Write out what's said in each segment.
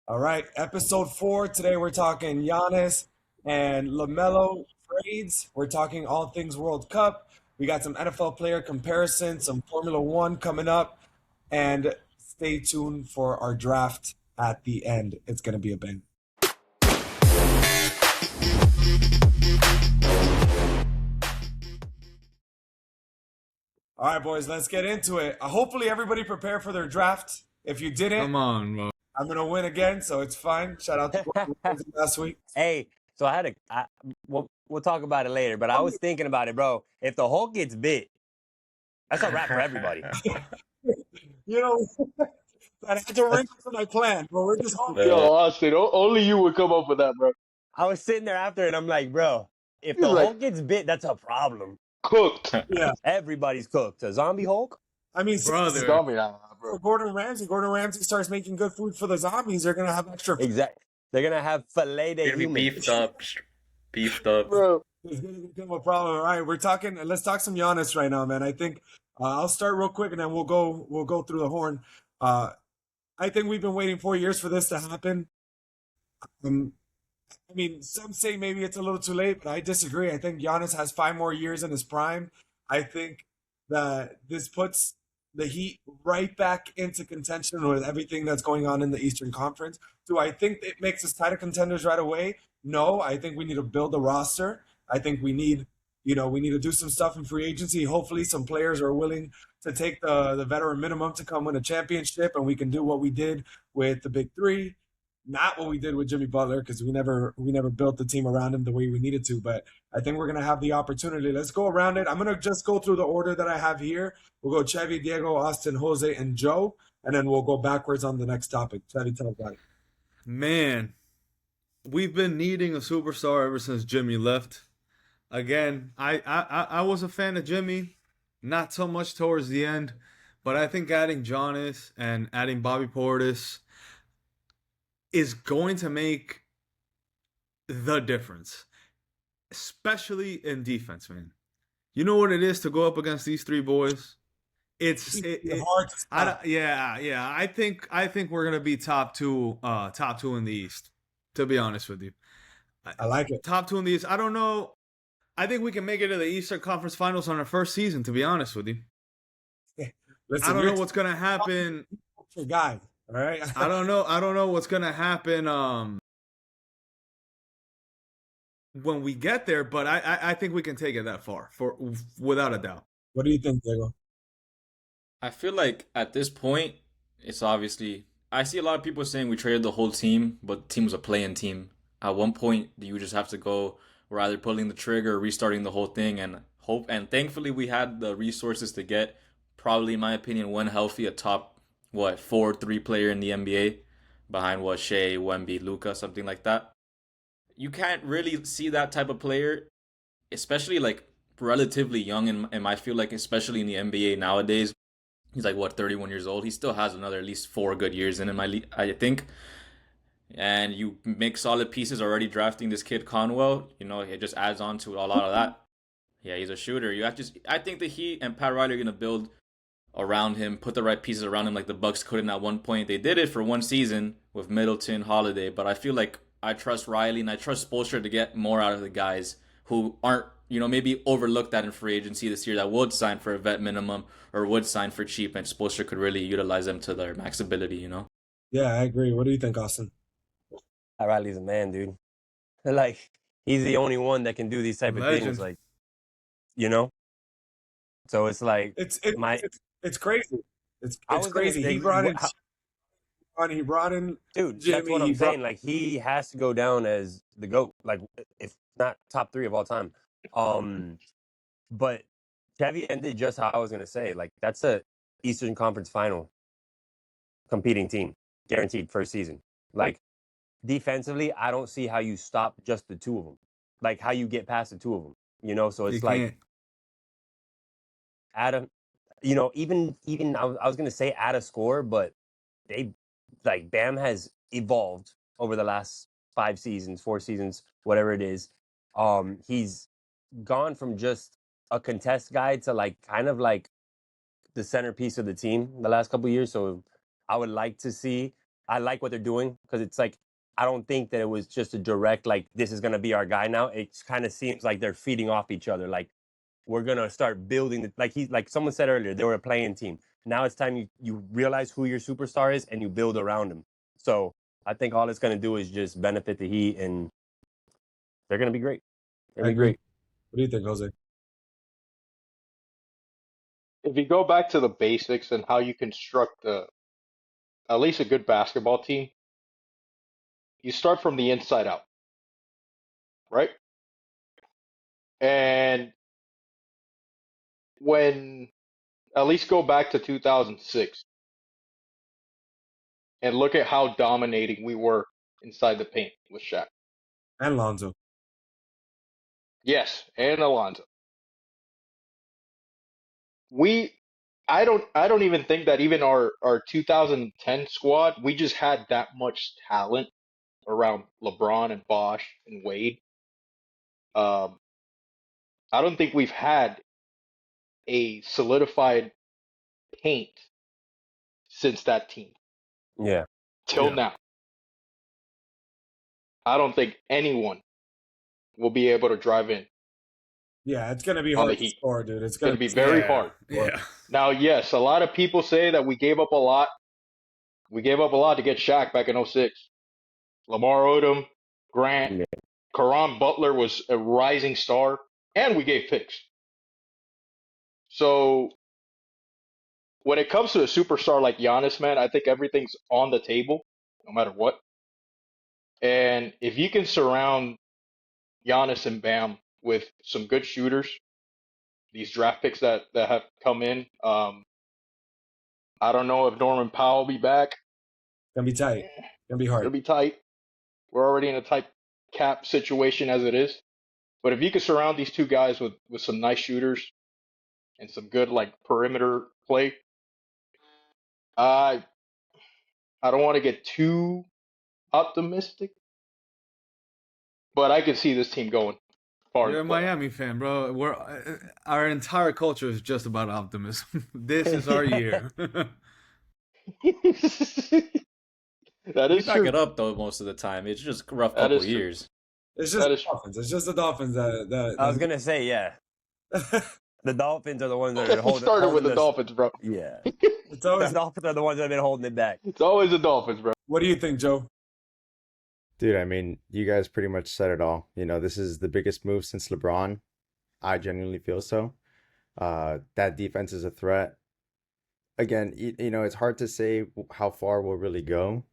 All right, episode 4. Today we're talking Giannis and LaMelo trades. We're talking all things World Cup. We got some NFL player comparison, some Formula One coming up, and stay tuned for our draft at the end. It's going to be a bang. All right, boys, let's get into it. Hopefully, everybody prepared for their draft. If you didn't, Come on, bro. I'm going to win again, so it's fine. Shout out to last week. Hey, so we'll talk about it later, but I was thinking about it, bro. If the Hulk gets bit, that's a wrap for everybody. You know, I had to wrinkle for my plan, but we're just hoping. Yo, Austin, only you would come up with that, bro. I was sitting there after and I'm like, bro, if He's the like- Hulk gets bit, that's a problem. Cooked. Yeah. Everybody's cooked. A zombie Hulk? I mean, Brother. Zombie now, for bro. Gordon Ramsay starts making good food for the zombies. They're gonna have extra. Exactly. They're gonna have filet de Gonna be human. beefed up. Bro. It's gonna become a problem. All right, we're talking. Let's talk some Giannis right now, man. I think I'll start real quick, and then we'll go through the horn. I think we've been waiting 4 years for this to happen. I mean, some say maybe it's a little too late, but I disagree. I think Giannis has 5 more years in his prime. I think that this puts the Heat right back into contention with everything that's going on in the Eastern Conference. Do I think it makes us title contenders right away? No, I think we need to build a roster. I think we need to do some stuff in free agency. Hopefully some players are willing to take the veteran minimum to come win a championship, and we can do what we did with the big three. Not what we did with Jimmy Butler, because we never built the team around him the way we needed to. But I think we're gonna have the opportunity. Let's go around it. I'm gonna just go through the order that I have here. We'll go Chevy, Diego, Austin, Jose, and Joe, and then we'll go backwards on the next topic. Chevy, tell us about it. Man, we've been needing a superstar ever since Jimmy left. Again, I was a fan of Jimmy, not so much towards the end, but I think adding Giannis and adding Bobby Portis is going to make the difference, especially in defense, man. You know what it is to go up against these three boys? It's hard to stop. yeah. I think we're gonna be top two in the East. To be honest with you, I like it. top two in the East. I don't know. I think we can make it to the Eastern Conference Finals on our first season. To be honest with you, Listen, I don't you're know what's gonna happen. your guy. All right. I don't know what's gonna happen. When we get there, but I think we can take it that far without a doubt. What do you think, Diego? I feel like at this point, it's obviously. I see a lot of people saying we traded the whole team, but the team was a playing team. At one point, you just have to go. We're either pulling the trigger or restarting the whole thing, and hope. And thankfully, we had the resources to get, probably in my opinion, when healthy, a top 4-3 player in the NBA, behind Shea, Wemby, Luka, something like that. You can't really see that type of player, especially like relatively young, and I feel like especially in the NBA nowadays. He's like 31 years old. He still has another at least 4 good years in him, I think. And you make solid pieces already drafting this kid Conwell. It just adds on to a lot of that. Yeah, he's a shooter. I think the Heat and Pat Riley are gonna build around him, put the right pieces around him, like the Bucks couldn't at one point. They did it for one season with Middleton, Holiday, but I feel like I trust Riley and I trust Spoelstra to get more out of the guys who aren't, maybe overlooked that in free agency this year, that would sign for a vet minimum or would sign for cheap, and Spoelstra could really utilize them to their max ability. Yeah, I agree. What do you think, Austin? Riley's a man, dude. Like, he's the only one that can do these type of things. Like, So it's like it's crazy. It's crazy. Say, he brought in dude. Jimmy, that's what I'm saying. Like, he has to go down as the GOAT. Like, if not top 3 of all time. But Chevy ended just how I was gonna say. Like, that's a Eastern Conference Final competing team, guaranteed first season. Like, defensively, I don't see how you stop just the 2 of them. Like, how you get past the 2 of them. So it's like. Adam, even I was gonna say add a score, but Bam has evolved over the last 5 seasons, 4 seasons, whatever it is. He's gone from just a contest guy to kind of like the centerpiece of the team the last couple of years. So I would like to see I like what they're doing because it's like I don't think that it was just a direct like this is gonna be our guy now. It kind of seems like they're feeding off each other. Like we're gonna start building like someone said earlier, they were a playing team. Now it's time you realize who your superstar is and you build around him. So I think all it's gonna do is just benefit the Heat and they're gonna be great. They're I gonna be agree. great. What do you think, Jose? If you go back to the basics and how you construct at least a good basketball team, you start from the inside out, right? And when at least go back to 2006 and look at how dominating we were inside the paint with Shaq. And Lonzo. Yes, and Alonzo. I don't even think that even our 2010 squad, we just had that much talent around LeBron and Bosh and Wade. Um, I don't think we've had a solidified paint since that team Yeah. till Yeah. now. I don't think anyone will be able to drive in Yeah, it's gonna be on the hard to Heat. score, dude. It's It's going gonna to be be very Yeah. hard. Yeah. Now, yes, a lot of people say that we gave up a lot. We gave up a lot to get Shaq back in '06. Lamar Odom, Grant, Yeah. Caron Butler was a rising star, and we gave picks. So when it comes to a superstar like Giannis, man, I think everything's on the table, no matter what. And if you can surround Giannis and Bam with some good shooters, these draft picks that have come in, I don't know if Norman Powell will be back. gonna be tight. Gonna be It's gonna hard. be tight. We're already in a tight cap situation as it is. But if you could surround these two guys with some nice shooters and some good like perimeter play, I I don't want to get too optimistic, but I could see this team going far in You're the a playoffs. Miami fan, bro. Our entire culture is just about optimism. This is our year. That We is back true. it up though most of the time. It's just a rough That couple is true. years. It's just That the is true. Dolphins. It's just the Dolphins that I was gonna say, yeah. The Dolphins are the ones that are It started with holding the us. Dolphins, bro. Yeah. it's The always. Dolphins are the ones that have been holding it back. It's always the Dolphins, bro. What do you think, Joe? Dude, I mean, you guys pretty much said it all. You know, this is the biggest move since LeBron. I genuinely feel so. That defense is a threat. Again, you know, it's hard to say how far we'll really go.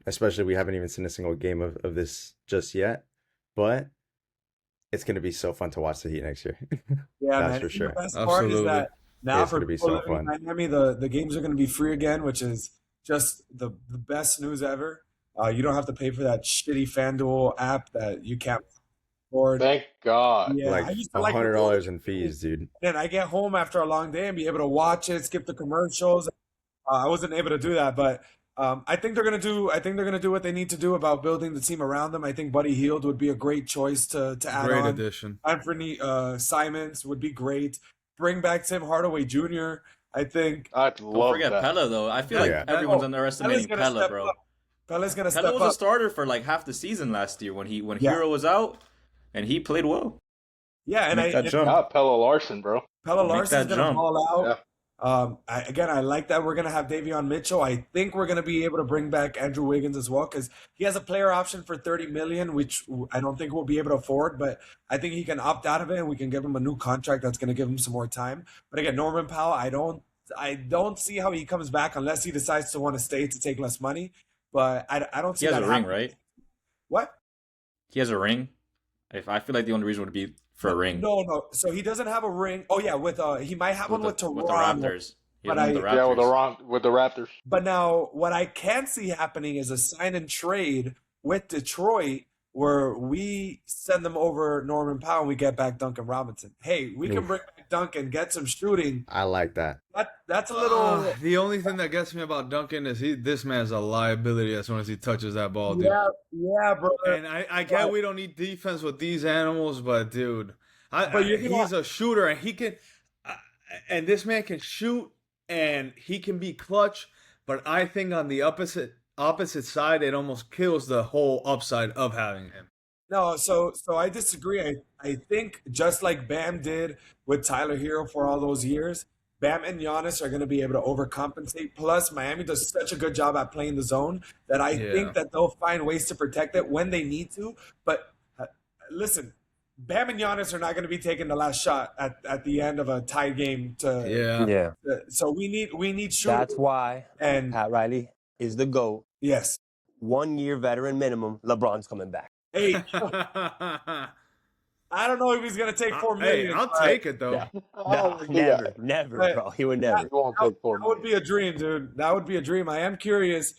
Especially we haven't even seen a single game of this just yet. But it's going to be so fun to watch the Heat next year. Yeah, That's man. for And sure. the best part is Absolutely. that now It's for gonna be people so living in fun. Miami, the games are going to be free again, which is just the best news ever. You don't have to pay for that shitty FanDuel app that you can't afford. Thank God. Yeah, I Like used to like the $100 in fees, dude. and I get home after a long day and be able to watch it, skip the commercials. I wasn't able to do that, but I think they're gonna do. I think they're gonna do what they need to do about building the team around them. I think Buddy Hield would be a great choice to add Great on. addition. Anthony Simons would be great. Bring back Tim Hardaway Jr. I think I'd Don't love forget that. Pella though. I feel Yeah. like everyone's Pella's underestimating gonna Pella, step bro. up. Pella's gonna Pella step was a up. starter for like half the season last year when Yeah. Hero was out, and he played well. Yeah, and Make that jump. Not Pella Larson, bro. Pella Make Larson's that gonna jump. ball out. Yeah. I like that we're gonna have Davion Mitchell. I think we're gonna be able to bring back Andrew Wiggins as well because he has a player option for $30 million, which I don't think we'll be able to afford. But I think he can opt out of it, and we can give him a new contract that's gonna give him some more time. But again, Norman Powell, I don't see how he comes back unless he decides to want to stay to take less money. But I don't see He has that a ring, happening. right? What? He has a ring. If I feel like the only reason would be for a ring. No. So he doesn't have a ring. Oh yeah, with he might have one with Toronto. With the Raptors. He But has one with the Yeah, Raptors. with the Raptors. But now, what I can see happening is a sign and trade with Detroit where we send them over Norman Powell and we get back Duncan Robinson. Hey, we can Oof. bring back Duncan, get some shooting. I like that. That's a little. The only thing that gets me about Duncan is this man's a liability as soon as he touches that ball, dude. Yeah, bro. And I get we don't need defense with these animals, but dude, But he's a shooter and he can, and this man can shoot and he can be clutch. But I think on the opposite side, it almost kills the whole upside of having him. No, so I disagree. I think just like Bam did with Tyler Hero for all those years, Bam and Giannis are going to be able to overcompensate. Plus, Miami does such a good job at playing the zone that I Yeah. think that they'll find ways to protect it when they need to. But listen, Bam and Giannis are not going to be taking the last shot at the end of a tie game. Yeah. Yeah. So we need shooters. That's why And Pat Riley is the GOAT. yes, 1 year veteran minimum. LeBron's coming back. hey, I don't know if he's going to take $4 million. Hey, I'll but- take it though. I No, won't do that. never, But- bro. He would never. He won't take $4 That would be a dream, dude. That would be a dream. I am curious.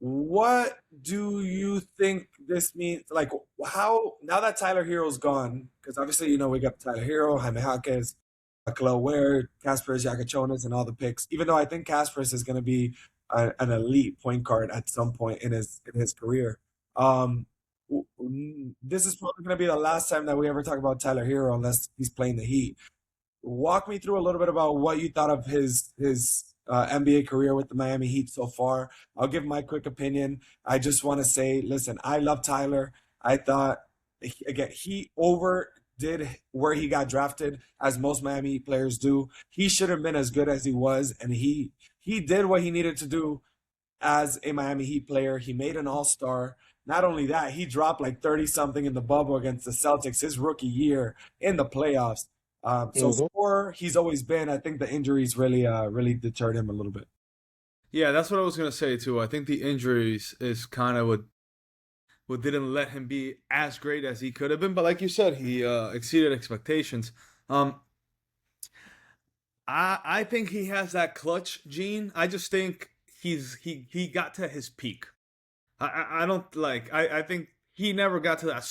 What do you think this means? Like, how now that Tyler Hero's gone? Because obviously, we got Tyler Hero, Jaime Jaquez, Akela Ware, Kasparis Yakachonis, and all the picks. Even though I think Kasparis is going to be an elite point guard at some point in his career. This is probably going to be the last time that we ever talk about Tyler Hero, unless he's playing the Heat. Walk me through a little bit about what you thought of his NBA career with the Miami Heat so far. I'll give my quick opinion. I just want to say, listen, I love Tyler. I thought, again, he overdid where he got drafted, as most Miami Heat players do. He should have been as good as he was, and he did what he needed to do as a Miami Heat player. He made an all-star. Not only that, he dropped like 30-something in the bubble against the Celtics his rookie year in the playoffs. So scorer, he's always been. I think the injuries really deterred him a little bit. Yeah, that's what I was gonna say too. I think the injuries is kind of what didn't let him be as great as he could have been. But like you said, he exceeded expectations. I think he has that clutch gene. I just think he got to his peak. I don't like. I think he never got to that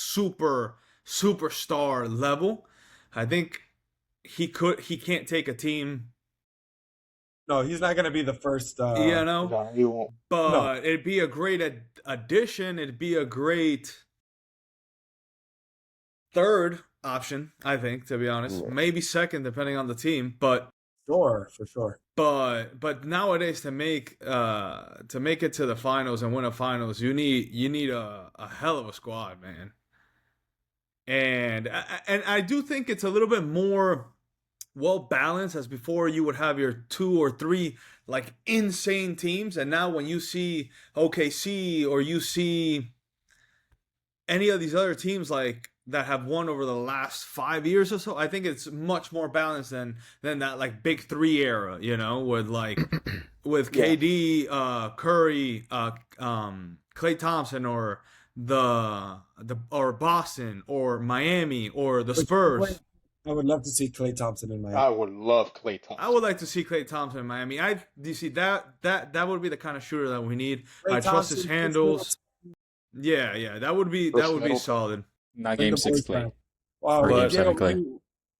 superstar level. I think he can't take a team. No, he's not going to be the first. No, he won't. But it'd be a great addition. It'd be a great third option, I think, to be honest. Yeah. Maybe second, depending on the team. But Sure, for sure. But nowadays to make it to the finals and win a finals, you need a hell of a squad, man. And I do think it's a little bit more well balanced as before. You would have your 2 or 3 like insane teams, and now when you see OKC or you see any of these other teams like that have won over the last 5 years or so, I think it's much more balanced than that like big 3 era, with like with KD, Curry, Klay Thompson, or or Boston or Miami or the Spurs. I would love to see Klay Thompson in Miami. I would love Klay Thompson. I would like to see Klay Thompson in Miami. Do you see that would be the kind of shooter that we need. I trust his handles. Yeah, that would be solid. Not game 6 play. Wow, But- Diego, Clay.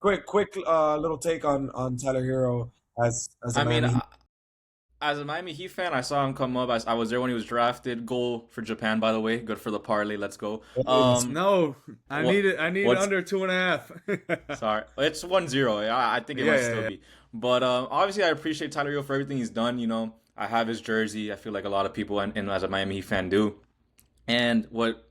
quick little take on Tyler Hero as a I mean, Miami Heat. as a Miami Heat fan, I saw him come up. I was there when he was drafted. Goal for Japan, by the way. Good for the parlay. Let's go. No, I what- need it what's- under 2.5. Sorry, it's 1-0. I think it might still be. But obviously, I appreciate Tyler Hero for everything he's done. I have his jersey. I feel like a lot of people, and as a Miami Heat fan, do. And what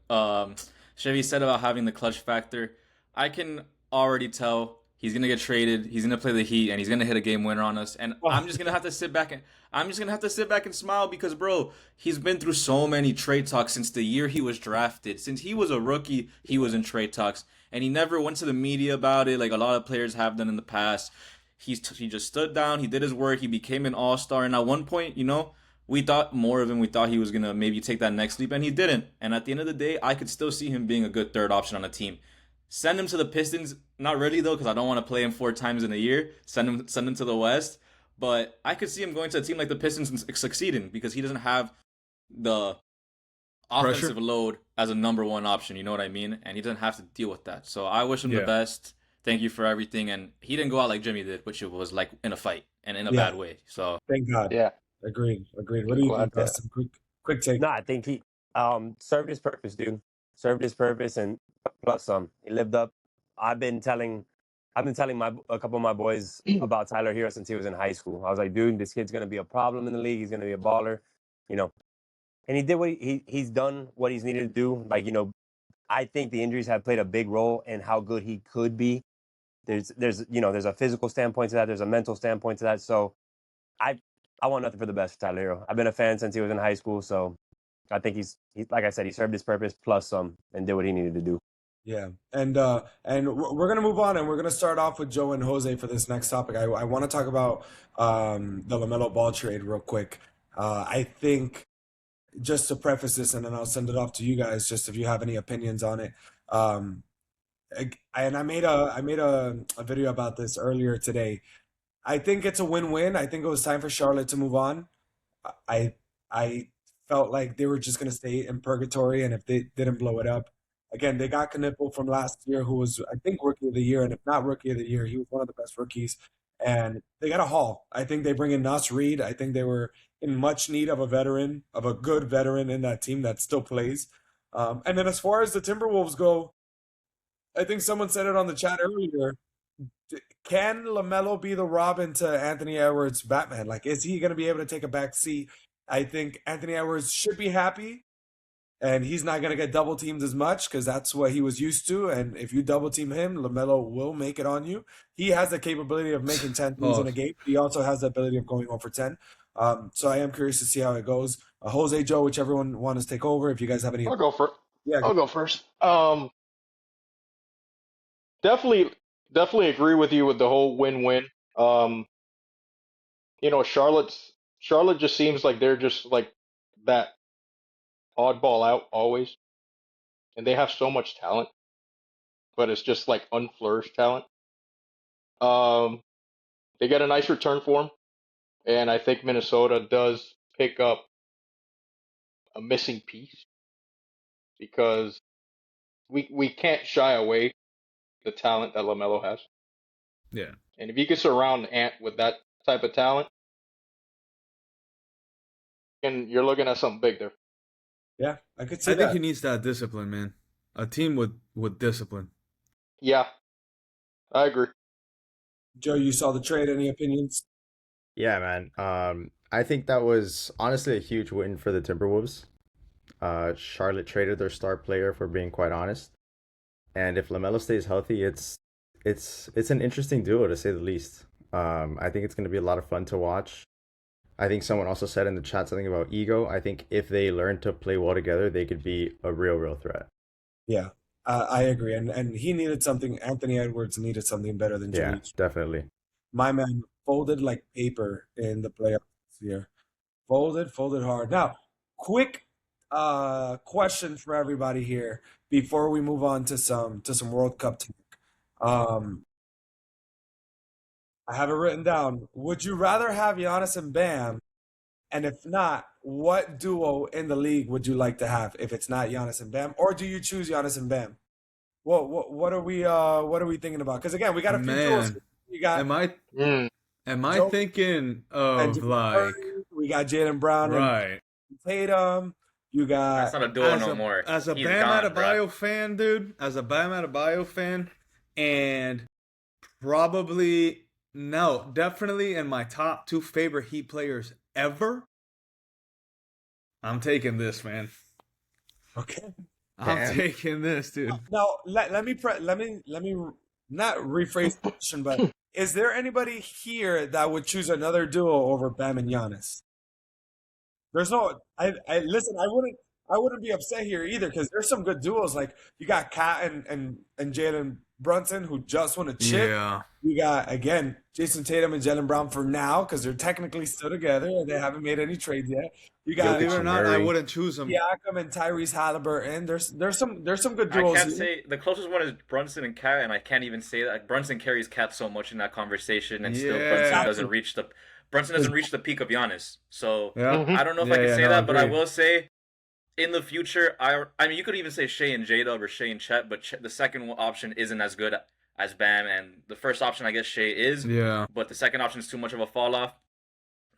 Chevy said about having the clutch factor, I can already tell he's gonna get traded. He's gonna play the Heat, and he's gonna hit a game winner on us. And I'm just gonna have to sit back and smile because, bro, he's been through so many trade talks since the year he was drafted. Since he was a rookie, he was in trade talks, and he never went to the media about it like a lot of players have done in the past. He just stood down. He did his work. He became an all-star, and at one point, we thought more of him. We thought he was going to maybe take that next leap, and he didn't. And at the end of the day, I could still see him being a good third option on a team. Send him to the Pistons. Not really, though, because I don't want to play him 4 times in a year. Send him to the West. But I could see him going to a team like the Pistons and succeeding because he doesn't have the offensive load as a number 1 option. You know what I mean? And he doesn't have to deal with that. So I wish him the best. Thank you for everything. And he didn't go out like Jimmy did, which it was like in a fight and in a bad way. So Thank God. Yeah. Agreed. What do you think, Dustin? Quick take. No, I think he served his purpose, dude. Served his purpose and plus some. He lived up. I've been telling I've been telling a couple of my boys about Tyler Hero since he was in high school. I was like, dude, this kid's gonna be a problem in the league. He's gonna be a baller, you know. And he did what he's done what he's needed to do. Like, you know, I think the injuries have played a big role in how good he could be. There's a physical standpoint to that. There's a mental standpoint to that. So I want nothing for the best for Tyler Hero. I've been a fan since he was in high school. So I think he's like I said, he served his purpose plus some and did what he needed to do. Yeah, and we're gonna move on, and we're gonna start off with Joe and Jose for this next topic. I want to talk about the LaMelo Ball trade real quick. I think just to preface this, and then I'll send it off to you guys, just if you have any opinions on it. And I made a video about this earlier today. I think it's a win-win. I think it was time for Charlotte to move on. I I felt like they were just gonna stay in purgatory, and if they didn't blow it up, again, they got Knipple from last year, who was I think rookie of the year, and if not rookie of the year, he was one of the best rookies. And they got a haul. I think they bring in Nas Reed. I think they were in much need of a veteran, of a good veteran in that team that still plays. And then as far as the Timberwolves go, I think someone said it on the chat earlier. Can LaMelo be the Robin to Anthony Edwards' Batman? Like, is he going to be able to take a back seat? I think Anthony Edwards should be happy, and he's not going to get double teamed as much because that's what he was used to. And if you double team him, LaMelo will make it on you. He has the capability of making 10 threes in a game. But he also has the ability of going 0 for 10. So I am curious to see how it goes. Jose, Joe, whichever one wants to take over. If you guys have any, I'll go first. yeah, I'll go first. Definitely agree with you with the whole win-win. You know, Charlotte just seems like they're just like that oddball out always, and they have so much talent, but it's just like unflourished talent. Um, they get a nice return for him, and I think Minnesota does pick up a missing piece because we can't shy away the talent that LaMelo has. Yeah. And if you could surround Ant with that type of talent, and you're looking at something big there. yeah, I could see I think that. he needs that discipline, man. A team with discipline. Yeah, I agree. Joe, you saw the trade. Any opinions? Yeah, man. I think that was honestly a huge win for the Timberwolves. Charlotte traded their star player, for being quite honest. And if LaMelo stays healthy, it's an interesting duo to say the least. I think it's going to be a lot of fun to watch. I think someone also said in the chat something about ego. I think if they learn to play well together, they could be a real threat. Yeah, I agree. And he needed something. Anthony Edwards needed something better than Yeah, Jimmy. definitely. My man folded like paper in the playoffs this year. Folded hard. Now, quick question for everybody here before we move on to some World Cup talk. I have it written down. Would you rather have Giannis and Bam? And if not, what duo in the league would you like to have if it's not Giannis and Bam? Or do you choose Giannis and Bam? What are we thinking about? Because again, we got a few duos. Man, We got am I Joe thinking and of Jimmy like Murray, we got Jalen Brown and right Tatum. You That's got not a duo no more. as a He's Bam gone, Adebayo fan, dude? As a Bam Adebayo fan, and probably no, definitely in my top 2 favorite Heat players ever. I'm taking this, man. okay. I'm taking this, dude. Now let me not rephrase the question, but is there anybody here that would choose another duo over Bam and Giannis? There's no. I listen. I wouldn't be upset here either because there's some good duos. Like you got Kat and Jalen Brunson who just won a chip. Yeah. You got again Jason Tatum and Jalen Brown for now because they're technically still together and they haven't made any trades yet. You got Believe it or not, I Murray. wouldn't choose him. Siakam and Tyrese Halliburton. There's some good I duos. can't here. say the closest one is Brunson and Cat, and I can't even say that. Brunson carries Cat so much in that conversation, and still Yeah. Brunson doesn't reach the peak of Giannis. So Yeah. I don't know if I can say no, that, but I agreed. will say in the future, I mean you could even say Shea and J-Dub or Shea and Chet, but the second option isn't as good as Bam, and the first option I guess Shea is, Yeah. but the second option is too much of a fall off.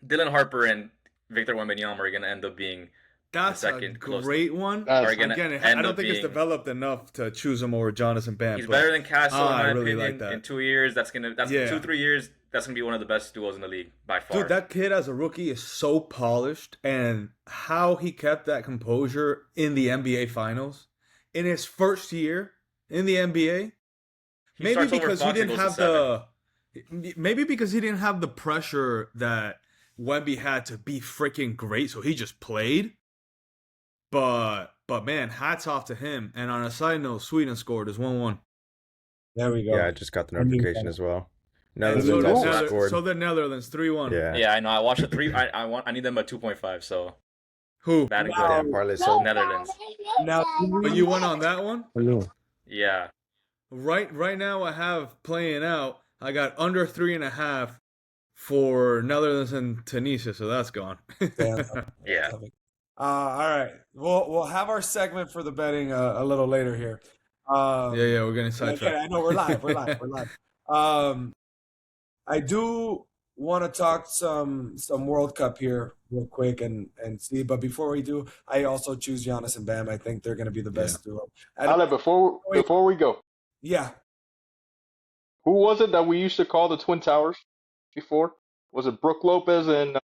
Dylan Harper and Victor Wembanyama are gonna end up being That's a second close. great one. That's Are gonna Again, I end don't up think it's being. developed enough to choose him over Giannis and Bam. He's but better than Castle in I my really opinion. like that. In 2 years, that's Yeah. 2-3 years. That's gonna be one of the best duos in the league by far. Dude, that kid as a rookie is so polished, and how he kept that composure in the NBA Finals in his first year in the NBA. He Maybe starts over because he Fox and didn't goes to have seven. maybe because he didn't have the pressure that Wemby had to be freaking great, so he just played. But man, hats off to him. And on a side note, Sweden scored as 1-1. There we go. Yeah, I just got the I knew notification that. as well. And Netherlands also Netherlands- scored. so the Netherlands 3-1. Yeah. Yeah, I know. I watched the 3. I need them at 2.5. So Who? bad and Wow. good. Damn, parlay sold. Netherlands. Now, But you went on that one? Yeah. Right now I have playing out. I got under 3.5 for Netherlands and Tunisia, so that's gone. Yeah. all right. We'll have our segment for the betting a little later here. Yeah, we're getting Okay, sidetracked. I know we're live. I do want to talk some World Cup here real quick and see. But before we do, I also choose Giannis and Bam. I think they're going to be the best duo. Ale, before we go, Yeah, who was it that we used to call the Twin Towers before? Was it Brooke Lopez and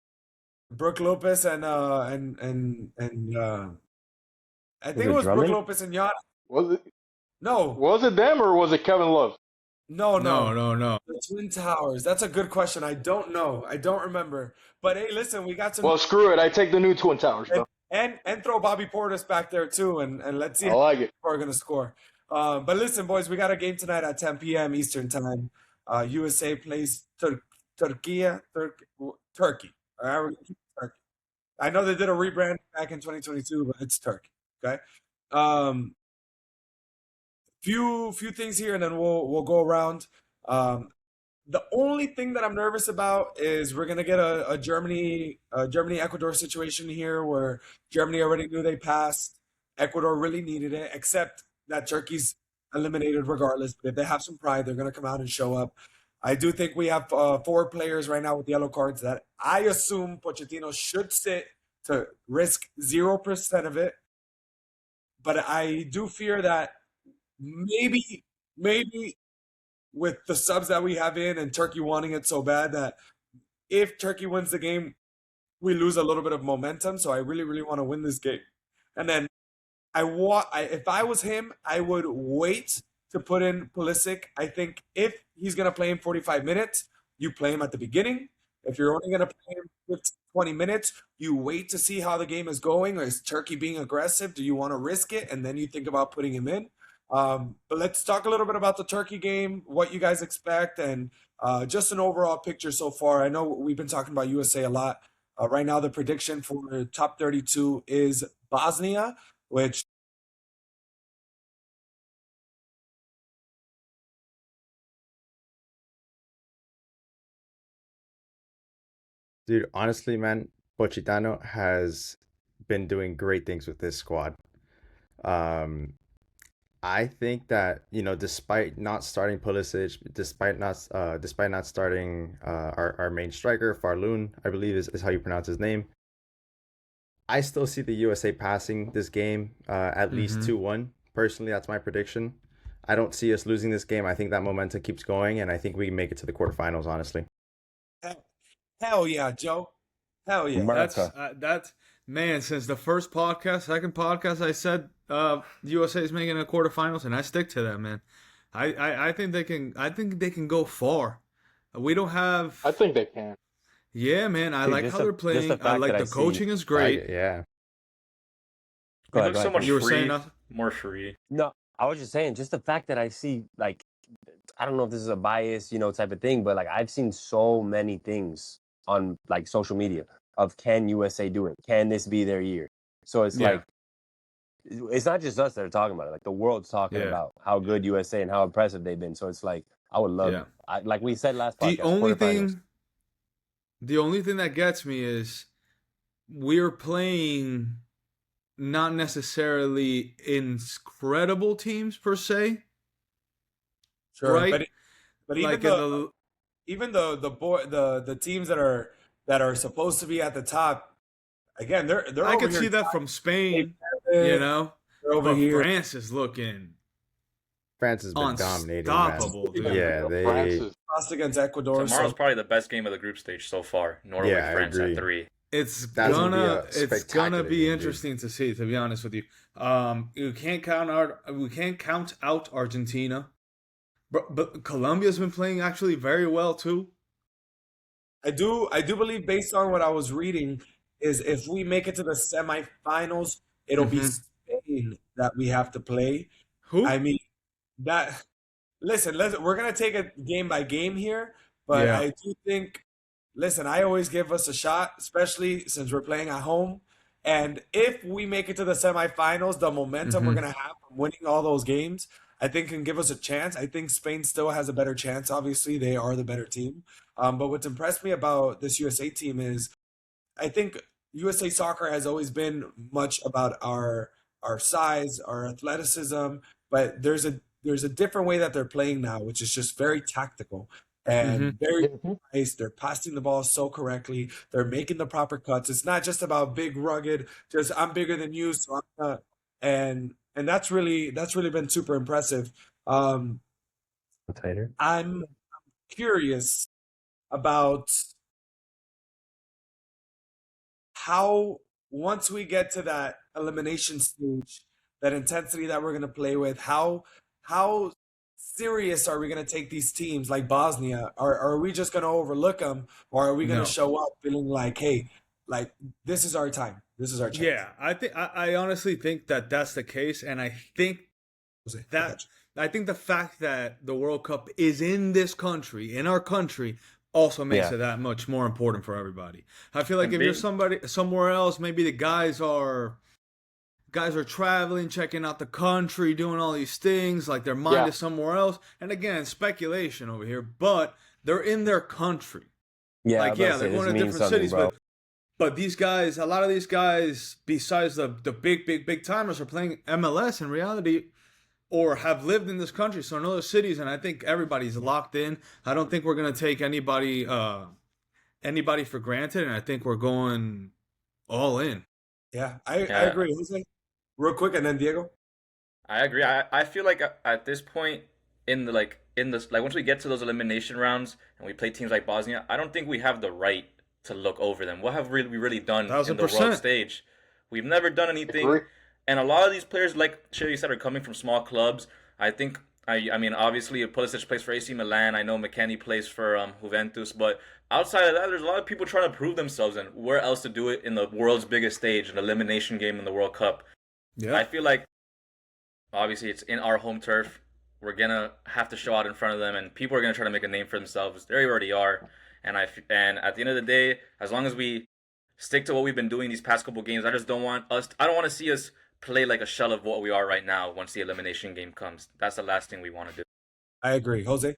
Brooke Lopez and I think it was Brooke Drummond? Lopez and Giannis. was No, it them or was it Kevin Love? no. No. The Twin Towers. That's a good question. I don't know. I don't remember. But hey, listen, we got some Well, screw it. I take the new Twin Towers, bro. and throw Bobby Portis back there too, and let's see I how like it. we're gonna score. But listen, boys, we got a game tonight at 10 p.m. Eastern time. USA plays Turkey. All right, we're gonna keep it Turkey. I know they did a rebrand back in 2022, but it's Turkey. Okay. Few things here, and then we'll go around. The only thing that I'm nervous about is we're gonna get a Germany Ecuador situation here where Germany already knew they passed. Ecuador really needed it, except that Turkey's eliminated regardless. But if they have some pride, they're gonna come out and show up. I do think we have 4 players right now with yellow cards that I assume Pochettino should sit to risk 0% of it. But I do fear that maybe with the subs that we have in and Turkey wanting it so bad that if Turkey wins the game, we lose a little bit of momentum. So I really want to win this game. And then if I was him, I would wait to put in Pulisic. I think if he's going to play him 45 minutes, you play him at the beginning. If you're only going to play him 15, 20 minutes, you wait to see how the game is going. Or is Turkey being aggressive? Do you want to risk it? And then you think about putting him in. But let's talk a little bit about the Turkey game, what you guys expect, and just an overall picture so far. I know we've been talking about USA a lot. Right now, the prediction for the top 32 is Bosnia, which Dude, honestly, man, Pochettino has been doing great things with this squad. Um, I think that, despite not starting Pulisic, despite not starting our main striker, Farloon, I believe is how you pronounce his name, I still see the USA passing this game at least 2-1. Personally, that's my prediction. I don't see us losing this game. I think that momentum keeps going, and I think we can make it to the quarterfinals, honestly. hell yeah, Joe. Hell yeah. That's man, since the first podcast, second podcast, I said USA is making a quarterfinals, and I stick to that, man. I think they can go far. We don't have. I think they can. Yeah, man. I like how they're playing. the fact I like that the coaching is great. Yeah. He looks so much You were free, saying nothing? more free. No, I was just saying, just the fact that I see, like, I don't know if this is a bias, type of thing, but like I've seen so many things on like social media of can USA do it? Can this be their year? So it's Yeah. like, it's not just us that are talking about it. Like the world's talking Yeah. about how good USA and how impressive they've been. So it's like, I would love it. Like we said last podcast. The only thing that gets me is we're playing not necessarily incredible teams per se. Sure, Right? but Like even the teams that are supposed to be at the top, again, they're I over could here. see that from Spain, They're but over France is looking France has been dominating, man. unstoppable, dude. Yeah, France they. is lost against Ecuador. Tomorrow's So probably the best game of the group stage so far. Norway, Yeah, I France at agree. 3. It's That's gonna be gonna a it's gonna spectacular be game, dude. interesting to see. To be honest with you, we can't count out Argentina, but Colombia's been playing actually very well too. I do believe, based on what I was reading, is if we make it to the semifinals, it'll be Mhm. Spain that we have to play. Who? I mean, that listen, we're gonna take it game by game here, but Yeah. I do think, listen, I always give us a shot, especially since we're playing at home. And if we make it to the semifinals, the momentum we're Mhm. gonna have from winning all those games, I think can give us a chance. I think Spain still has a better chance. Obviously, they are the better team. But what's impressed me about this USA team is I think USA soccer has always been much about our size, our athleticism, but there's a different way that they're playing now, which is just very tactical Mhm. and very Mhm. nice. They're passing the ball so correctly. They're making the proper cuts. It's not just about big, rugged, just I'm bigger than you, so I'm not. And that's really been super impressive. Um, Tighter. I'm curious about how once we get to that elimination stage, that intensity that we're going to play with, how serious are we going to take these teams like Bosnia? Are we just going to overlook them, or are we going to No. show up feeling like, hey, like this is our time, this is our chance? Yeah, I honestly think that that's the case, and I think Jose, I that got you. I think the fact that the World Cup is in this country, in our country, also makes Yeah. it that much more important for everybody. I feel like And if you're being- somebody somewhere else, maybe the guys are traveling, checking out the country, doing all these things, like their mind Yeah. is somewhere else. And again, speculation over here, but they're in their country. Yeah, Like, I was about yeah, to they're say, going this to means different something, cities, bro. but these guys, a lot of these guys, besides the big timers, are playing MLS in reality, or have lived in this country, so in other cities, and I think everybody's locked in. I don't think we're gonna take anybody for granted, and I think we're going all in. Yeah, I Yeah, agree. Jose, real quick, and then Diego. I agree. I feel like at this point in this once we get to those elimination rounds and we play teams like Bosnia, I don't think we have the right to look over them. What have we really done in the world 1000%. stage? We've never done anything, agree. and a lot of these players, like Sherry said, are coming from small clubs. I think I mean obviously Pulisic plays for AC Milan. I know McKennie plays for Juventus, but outside of that, there's a lot of people trying to prove themselves, and where else to do it in the world's biggest stage, an elimination game in the World Cup. Yeah, I feel like obviously it's in our home turf. We're gonna have to show out in front of them, and people are gonna try to make a name for themselves. They already are, and at the end of the day, as long as we stick to what we've been doing these past couple games, I just don't want us. I don't want to see us play like a shell of what we are right now. Once the elimination game comes, that's the last thing we want to do. I agree. Jose.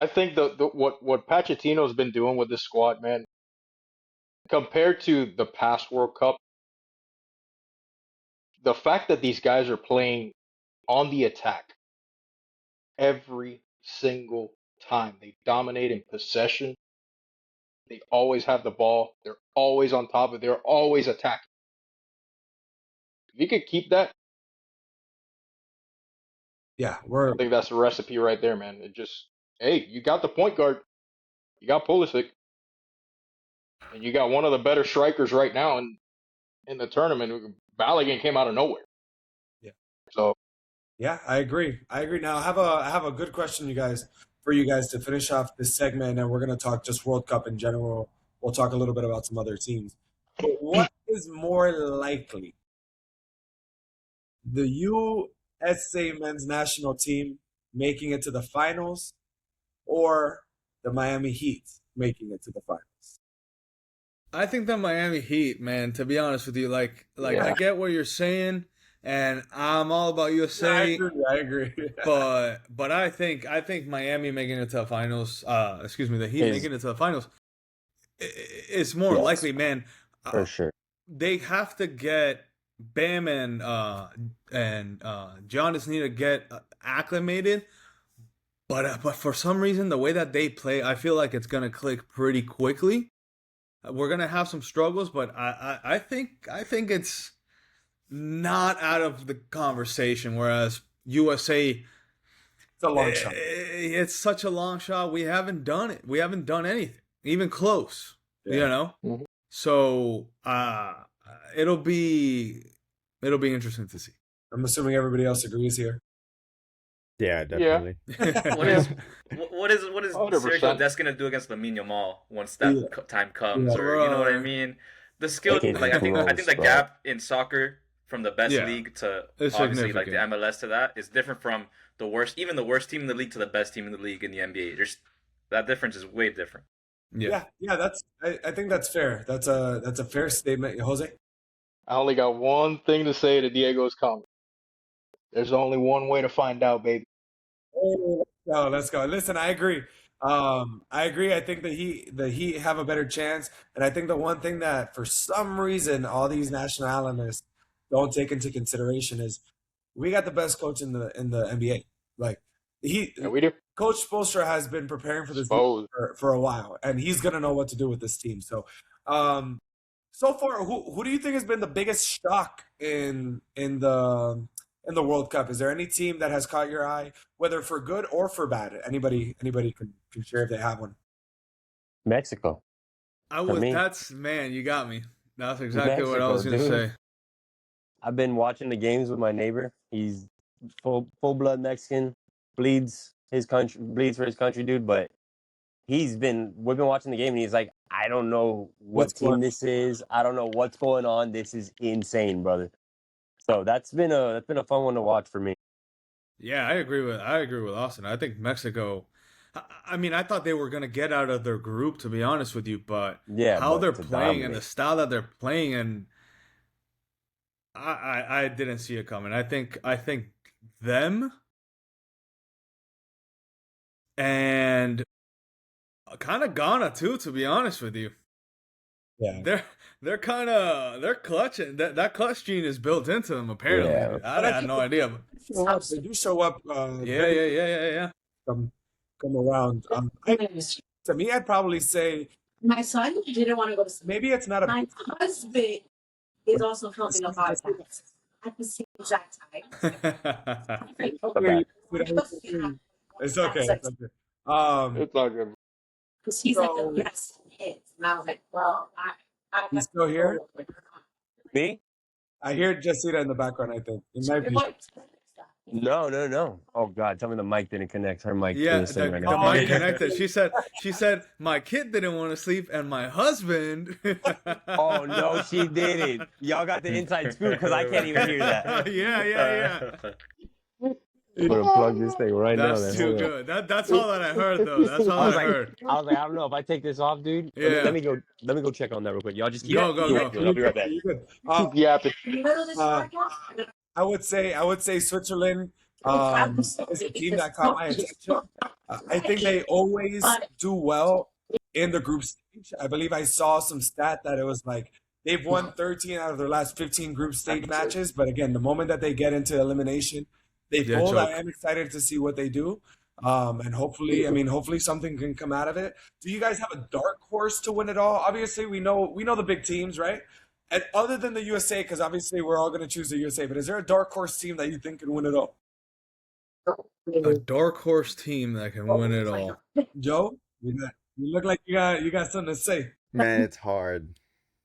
I think what Pochettino's been doing with this squad, man, compared to the past World Cup, the fact that these guys are playing on the attack every single time, they dominate in possession. They always have the ball. They're always on top of it. They're always attacking. If you could keep that, Yeah, I think that's a recipe right there, man. It just, hey, you got the point guard, you got Pulisic, and you got one of the better strikers right now in the tournament. Balogun came out of nowhere. Yeah. So Yeah, I agree. I agree. Now I have a good question, for you guys to finish off this segment, and we're gonna talk just World Cup in general. We'll talk a little bit about some other teams. But what is more likely, the USA men's national team making it to the finals, or the Miami Heat making it to the finals? I think the Miami Heat, man. To be honest with you, like Yeah. I get what you're saying, and I'm all about USA. I agree. But I think Miami making it to the finals. Excuse me, the Heat making it to the finals. It's more Yes. likely, man. For sure. They have to get Bam and Giannis need to get acclimated. But for some reason, the way that they play, I feel like it's gonna click pretty quickly. We're gonna have some struggles, but I think it's not out of the conversation. Whereas USA, It's a long shot. it's such a long shot. We haven't done it. We haven't done anything, even close. Yeah. You know. Mhm. So it'll be interesting to see. I'm assuming everybody else agrees here. Yeah, definitely. What is what is 100%. Sergio Dest gonna do against Lamine Yamal once that Yeah. time comes, Yeah. or you know what I Bro. mean? The skill, Kid's like I think gross, the bro. gap in soccer from the best Yeah. league to It's obviously like the significant. MLS to that is different from the worst, even the worst team in the league to the best team in the league in the NBA. There's that difference is way different. Yeah. Yeah. I think that's fair. That's a fair statement, Jose. I only got one thing to say to Diego's comment. There's only one way to find out, baby. Oh, let's go. Listen, I agree. I agree. I think that Heat have a better chance, and I think the one thing that for some reason all these national analysts don't take into consideration is we got the best coach in the NBA. Like Yeah, we do. Coach Spoelstra has been preparing for this Exposed. for a while, and he's gonna know what to do with this team. So, so far, who do you think has been the biggest shock in the World Cup? Is there any team that has caught your eye, whether for good or for bad? Anybody can share if they have one. Mexico. I was. me. That's man. You got me. That's exactly what I was gonna Mexico, dude. say. I've been watching the games with my neighbor. He's full blood Mexican, bleeds for his country, dude. But we've been watching the game, and he's like, I don't know what What's going team this is. I don't know what's going on. This is insane, brother. So that's been a fun one to watch for me. Yeah, I agree with Austin. I think Mexico. I mean, I thought they were gonna get out of their group, to be honest with you, but Yeah, how but they're to playing and the dominate. style that they're playing, and I didn't see it coming. I think them and kind of Ghana too, to be honest with you. Yeah. They're clutch, and that clutch gene is built into them apparently. Yeah. I had no idea. But They do show up. yeah. Come around. To me, I'd probably say My son didn't want to go to sleep. maybe it's not a. My husband is also filming a podcast at the same exact time. Okay, it's okay. It's okay. It's not good. Because he's like the best hit. And I was like, well, I He's still here? Me? I hear Jessita in the background. I think it might be. No. Oh God, tell me the mic didn't connect. Her mic Yeah, is sitting the right now. Oh, mic yeah. connected. She said my kid didn't want to sleep and my husband. Oh no, she didn't. Y'all got the inside scoop because I can't even hear that. yeah. I'm gonna plug this thing right now. That's then. too Hold on. good. That's all that I heard though. That's all I was I like, heard. I don't know if I take this off, dude. Yeah. Let me go check on that real quick. Y'all just keep Go. I'll be right back. You're good. Keep yapping. I would say Switzerland is a team that caught my attention. I think they always do well in the group stage. I believe I saw some stat that it was like they've won 13 out of their last 15 group stage matches. But again, the moment that they get into elimination, they Yeah, fold. choke. I am excited to see what they do. And hopefully something can come out of it. Do you guys have a dark horse to win it all? Obviously, we know the big teams, right? And other than the USA, because obviously we're all going to choose the USA, but is there a dark horse team that you think can win it all? A dark horse team that can win it all. Joe, you look like you got something to say. Man, it's hard.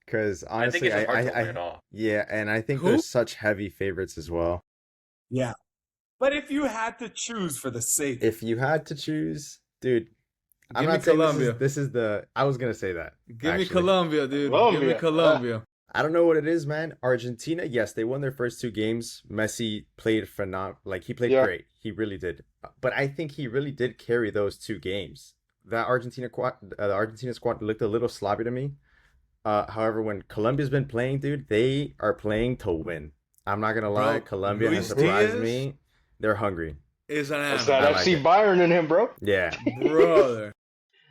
Because I think honestly, it's just hard to win it I all. yeah, and I think Who? there's such heavy favorites as well. Yeah. But if you had to choose for the sake, If you had to choose, dude, I'm Give me not saying Colombia. this is the. I was gonna say that. Give me actually. Colombia, dude. Give me Colombia. Colombia. I don't know what it is, man. Argentina, yes, they won their first two games. Messi played he played Yeah. great. He really did. But I think he really did carry those two games. The Argentina squad looked a little sloppy to me. However, when Colombia's been playing, dude, they are playing to win. I'm not gonna lie, Bro, Colombia Luis has surprised Diaz? me. They're hungry. Is an That's animal. that I like FC it. Bayern in him, bro. Yeah, Brother.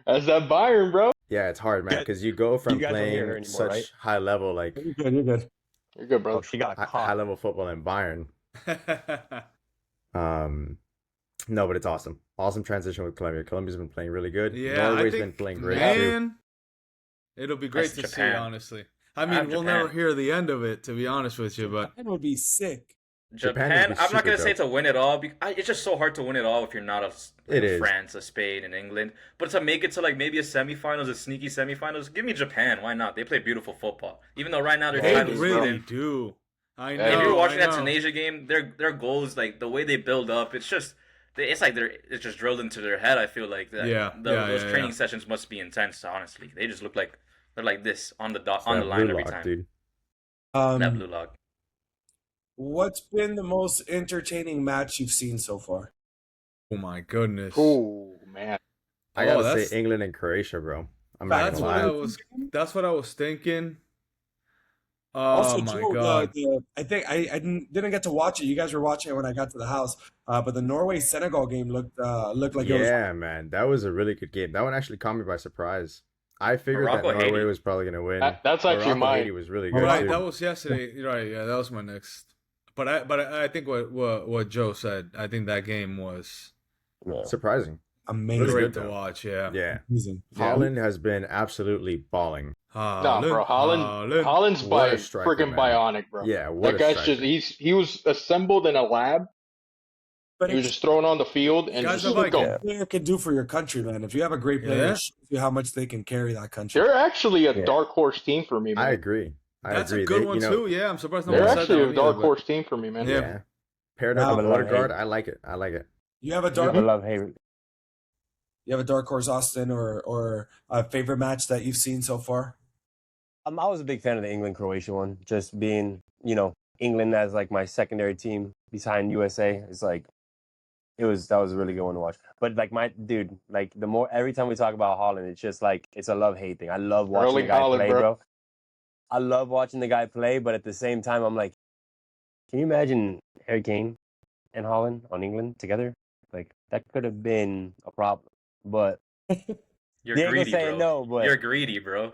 That's that Bayern, bro. yeah, it's hard, man, because you go from You guys don't hear her playing anymore, such right? high level, like you're good. You're good. You're good, bro. Oh, she got a high cough. level football in Bayern. No, but it's awesome. Awesome transition with Colombia. Colombia's been playing really good. Yeah, Norway's I been think, playing great too. man, It'll be great to see, Japan. honestly. I I mean, have we'll Japan. never hear the end of it, to be honest with you, but That would be sick. Japan Japan, would be I'm not super gonna say dope. to win it all. It's just so hard to win it all if you're not It a is. France, a Spain, and England. But to make it to like maybe a semifinals, a sneaky semifinals, give me Japan. Why not? They play beautiful football. Even though right now they're they trying to really Sweden. do. I If know. If you're watching I that know. Tunisia game, their goals, like the way they build up, it's just it's like it's just drilled into their head. I feel like that. Yeah, Those yeah. training sessions must be intense. Honestly, they just look like they're like this on the dot It's on the that line blue every lock, time. dude. That blue Um, lock. what's been the most entertaining match you've seen so far? Oh my goodness. Oh man. I Oh, gotta that's- say England and Croatia, bro. I'm not That's gonna what I lie. was. That's what I was thinking. Oh Also, my Joe, god. I think I didn't get to watch it. You guys were watching it when I got to the house. But the Norway Senegal game looked like it was. Yeah, man, that was a really good game. That one actually caught me by surprise. I figured that Morocco, Norway Haiti. was probably gonna win. That's actually Morocco, Haiti mine. was really good Right, too. that was yesterday. Right, yeah, that was my next. But I think what Joe said. I think that game was Yeah. Surprising. Amazing. Really great good, to though. watch. Yeah. Yeah. Amazing. Holland has been absolutely balling. Nah, bro. Holland's What a by striker, freaking man. bionic, bro. Yeah, what That a guy's striker. he was assembled in a lab. But He was just thrown on the field and Guys just are like go. it. what a player can do for your country, man. If you have a great player, Yeah. it shows you how much they can carry that country. They're actually a Yeah. dark horse team for me, man. I agree. That's agree. a good They- one you know, too. Yeah, I'm surprised no They're one said actually that a dark either, horse team for me, man. Yeah. Yeah. Paired up with Now- Odegaard, I like it. I like it. You have a I dark, love Haiti. you have a dark horse, Austin, or a favorite match that you've seen so far? I was a big fan of the England Croatia one. Just being, England as like my secondary team behind USA. It's like that was a really good one to watch. But like my dude, like every time we talk about Holland, it's just like it's a love-hate thing. I love watching Erling the guy Haaland, play, bro. bro. I love watching the guy play, but at the same time, I'm like, can you imagine Harry Kane and Holland on England together? Like that could have been a problem. But You're Diego's greedy, saying bro. no, but You're greedy, bro.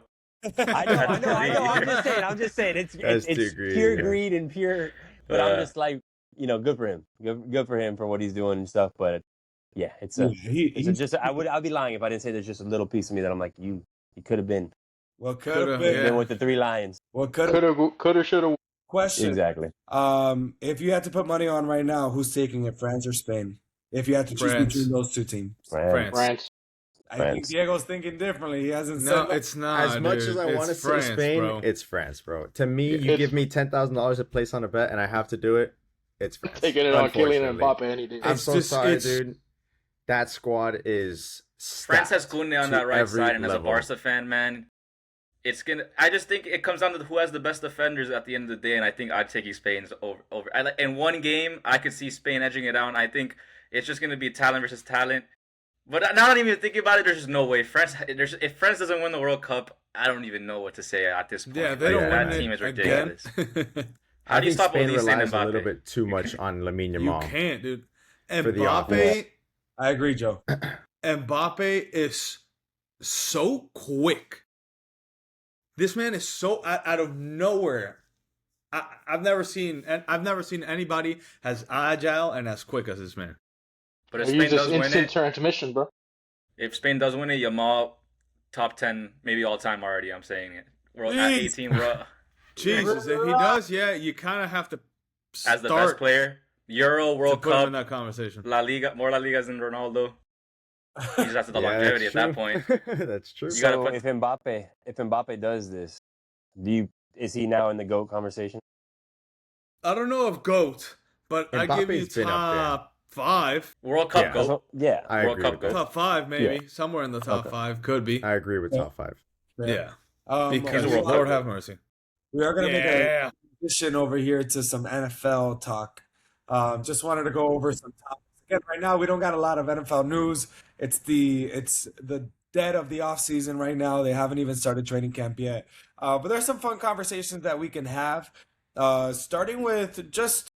I know. I'm just saying. It's That's it's too greedy, pure yeah. greed and pure. But I'm just like, good for him. Good for him for what he's doing and stuff. But yeah, it's a. I'd be lying if I didn't say there's just a little piece of me that I'm like, you could have been. What could Coulda, have been? yeah. Been with the three lions. What could have? Coulda, shoulda. Question. Exactly. If you had to put money on right now, who's taking it, France or Spain? If you had to choose France. between those two teams, France. France. I think France. Diego's thinking differently. He hasn't No, said that. it's not. As much dude. as I It's want to say France, Spain, bro. it's France, bro. To me, you It's- give me $10,000 to place on a bet, and I have to do it. It's France. Taking it on Kylian Unfortunately. Mbappe any day. I'm It's so just- sorry, it's- dude. That squad is France has stacked Koundé on to that right every side, and as a level. Barca fan, man, it's gonna. I just think it comes down to who has the best defenders at the end of the day, and I think I'd take Spain's over. In one game, I could see Spain edging it out. I think it's just gonna be talent versus talent. But now that I'm even thinking about it, there's just no way if France doesn't win the World Cup, I don't even know what to say at this point. Yeah, they don't don't win that win team it is ridiculous. again. How I do you think stop Spain Olise and relies a little Mbappe? bit too much on Lamine You Yamal. can't, dude. For the Mbappe, offense. I agree, Joe. Mbappe is so quick. This man is so out of nowhere. I've never seen anybody as agile and as quick as this man. But if He's Spain just does win instant it, transmission, bro. if Spain does win it, Yamal top 10, maybe all time already. I'm saying it. We're at Jeez. 18. We're Jesus, if he does, yeah, you kind of have to as the start best player. Euro, to World put him in Cup, that conversation. La Liga, more La Ligas than Ronaldo. He just has the Yeah, longevity at that's that point. true. That's true. You gotta So put- if Mbappe does this, is he now in the GOAT conversation? I don't know if GOAT, but I give you Mbappe's been up there. top 5. World Cup Yeah. go. Yeah. I World agree Cup with goal. that. Top 5, maybe. Somewhere in the top Okay. 5. Could be. I agree with Yeah. top 5. Yeah. He's Because a world Lord record. have mercy. We are going to make a Yeah. transition over here to some NFL talk. Just wanted to go over some topics. Again, right now we don't got a lot of NFL news. It's the dead of the off season right now. They haven't even started training camp yet. But there's some fun conversations that we can have. Starting with just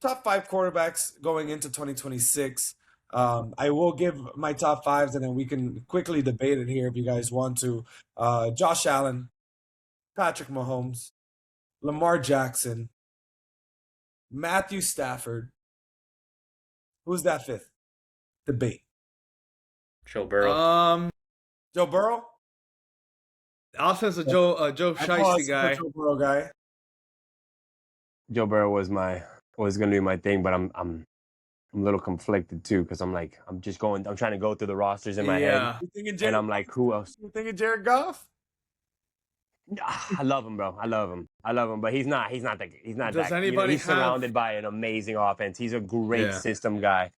top 5 quarterbacks going into 2026. I will give my top 5s and then we can quickly debate it here if you guys want to. Josh Allen, Patrick Mahomes, Lamar Jackson, Matthew Stafford. Who's that 5th? Debate. Joe Burrow. Um, Joe Burrow? Austin's a Joe I'm Shiesty also a guy. Joe Burrow guy. Joe Burrow was going to be my thing, but I'm a little conflicted too because I'm trying to go through the rosters in my head, Yeah. You thinking and Jared? I'm like, who else? You thinking Jared Goff? I love him, bro. I love him, but he's not that. He's not Does that. anybody He's have- surrounded by an amazing offense. He's a great Yeah. system guy,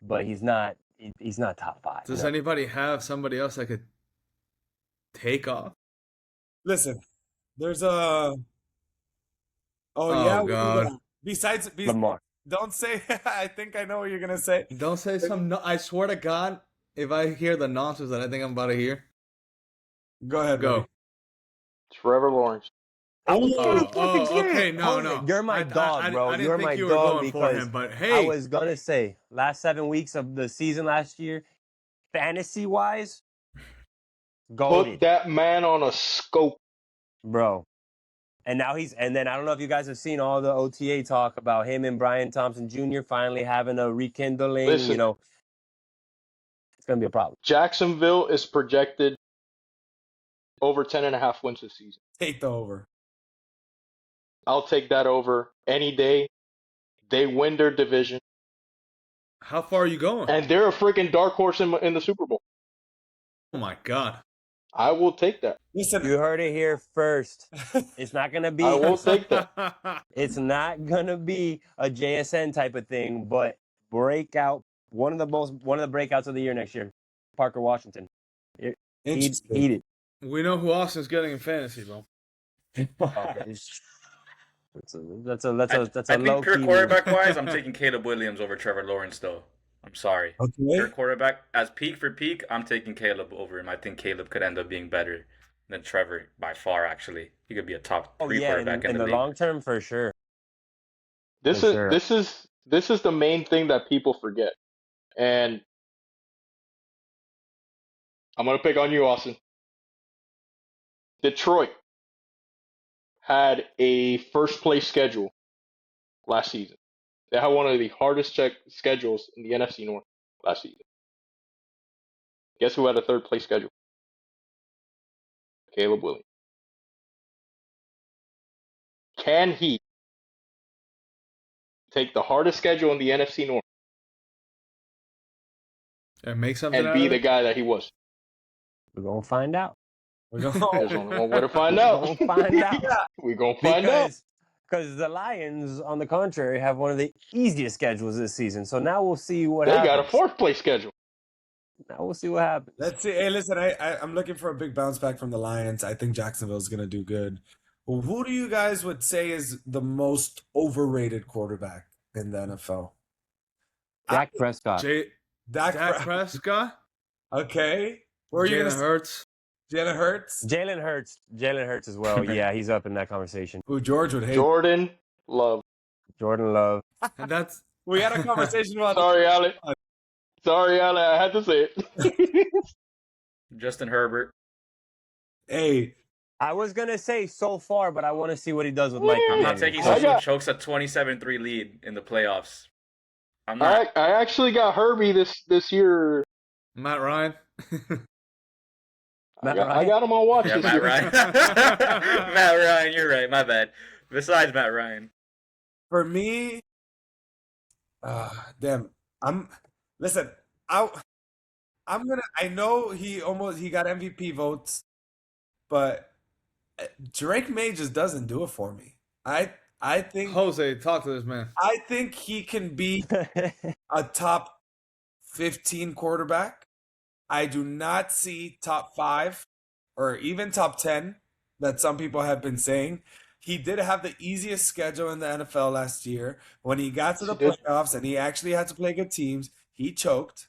but he's not. He's not top 5. Does no. anybody have somebody else that could take off? Listen, there's a. Oh, Oh, yeah. God. Besides, Lamar? don't say. I think I know what you're gonna say. Don't say some. No, I swear to God, if I hear the nonsense that I think I'm about to hear, Go ahead. go. buddy. Trevor Lawrence. I was gonna fucking Oh, say it. okay, no, Jose, no. You're my dog, bro. I didn't You're think my you were dog going for because him, but I hey, was gonna say last 7 weeks of the season last year, fantasy wise, Put goated, that man on a scope. bro. And now and then I don't know if you guys have seen all the OTA talk about him and Brian Thompson Jr. finally having a rekindling. Listen. It's gonna be a problem. Jacksonville is projected over 10.5 wins this season. Take the over. I'll take that over any day. They win their division, how far are you going? and they're a freaking dark horse in the Super Bowl. Oh my God. I will take that. Listen, You heard it here first. It's not gonna be. I will take that. It's not gonna be a JSN type of thing, but breakout. One of the breakouts of the year next year. Parker Washington. He'd interesting. eat it. We know who Austin's getting in fantasy, bro. That's a I low think pure key quarterback wise, I'm taking Caleb Williams over Trevor Lawrence, though. I'm sorry. Okay. Pure quarterback, as peak for peak, I'm taking Caleb over him. I think Caleb could end up being better than Trevor by far, actually. He could be a top 3 quarterback in in the league. long term for sure. This For is sure. this is the main thing that people forget, and I'm gonna pick on you, Austin. Detroit had a first place schedule last season. They had one of the hardest schedules in the NFC North last season. Guess who had a third place schedule? Caleb Williams. Can he take the hardest schedule in the NFC North And make something and out be of the it? guy that he was? We're gonna find out. We're There's going. only one way to find out. We're gonna find out. We're gonna find out. Because the Lions, on the contrary, have one of the easiest schedules this season. So now we'll see what They happens. got a fourth place schedule. Now we'll see what happens. Let's see. Hey, listen, I'm looking for a big bounce back from the Lions. I think Jacksonville's gonna do good. Well, who do you guys would say is the most overrated quarterback in the NFL? Dak Prescott. Dak Dak Prescott, Okay. Where are you Jalen gonna Hurts. Jalen Hurts? Jalen Hurts as well. Yeah, he's up in that conversation. Who George would hate. Jordan Love. Jordan Love. And that's We had a conversation about Sorry, Ale. Sorry, Ale. I had to say it. Justin Herbert. Hey, I was gonna say so far, but I want to see what he does with Mike. I'm not McDaniel. taking I someone who got- chokes a 27-3 lead in the playoffs. I'm not. I actually got Herbie this year. Matt Ryan. I got him on watch Yeah, this Matt year. Ryan. Matt Ryan, you're right. My bad. Besides Matt Ryan. for me, damn. Listen, I know he got MVP votes, but Drake May just doesn't do it for me. I think Jose, talk to this man. I think he can be a top 15 quarterback. I do not see top 5 or even top 10 that some people have been saying. He did have the easiest schedule in the NFL last year. When he got to the Yes, he did. playoffs and he actually had to play good teams, he choked.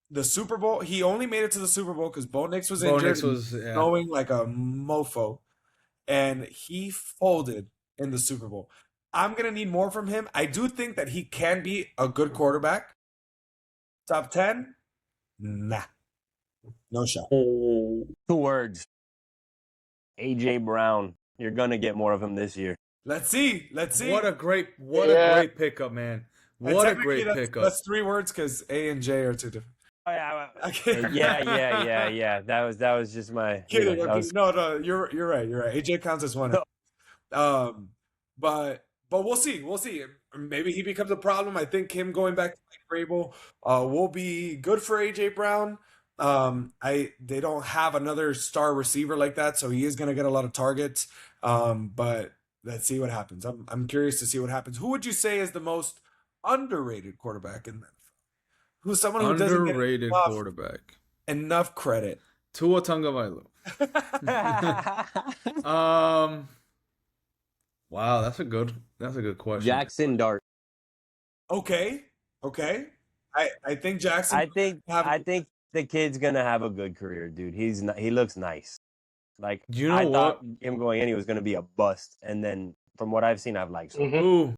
The Super Bowl, he only made it to the Super Bowl because Bo Nix was Bo injured, Nix was throwing like a mofo, and he folded in the Super Bowl. I'm going to need more from him. I do think that he can be a good quarterback. Top 10? Nah. No shot. 2 words. AJ Brown. You're gonna get more of him this year. Let's see. What a great Yeah. pickup, man. And What a technically great pickup. That's 3 words because A and J are 2 different. yeah, Okay. yeah. That was just my. Kidding. That Okay. was, No, you're right. You're right. AJ counts as one. No. Um, but we'll see. We'll see. Maybe he becomes a problem. I think him going back to Mike Vrabel will be good for AJ Brown. They don't have another star receiver like that, so he is going to get a lot of targets. But let's see what happens. I'm curious to see what happens. Who would you say is the most underrated quarterback in the NFL? Who's someone who doesn't get Underrated quarterback. enough credit? Tua Tagovailoa. Wow, that's a good question. Jackson Dart. Okay. I think Jackson. I think the kid's gonna have a good career, dude. He looks nice. Like You know I what? thought him going in, he was gonna be a bust, and then from what I've seen, I've liked him. Mhm. Ooh.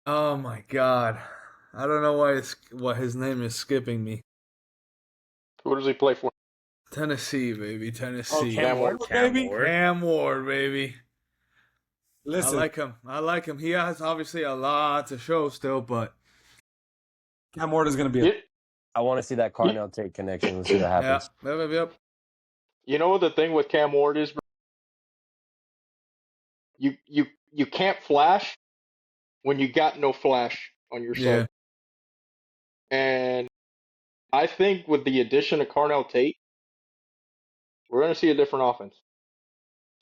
Oh my God. I don't know what his name is skipping me. Who does he play for? Tennessee, baby. Oh, Tennessee. Cam Ward, baby. Cam Ward, baby. Listen, I like him. He has obviously a lot to show still, but Cam Ward is going to be. You, I want to see that Carnell Tate connection. Let's see what happens. Yep. you know what the thing with Cam Ward is, bro? You can't flash when you got no flash on your Yeah. side. And I think with the addition of Carnell Tate, we're going to see a different offense.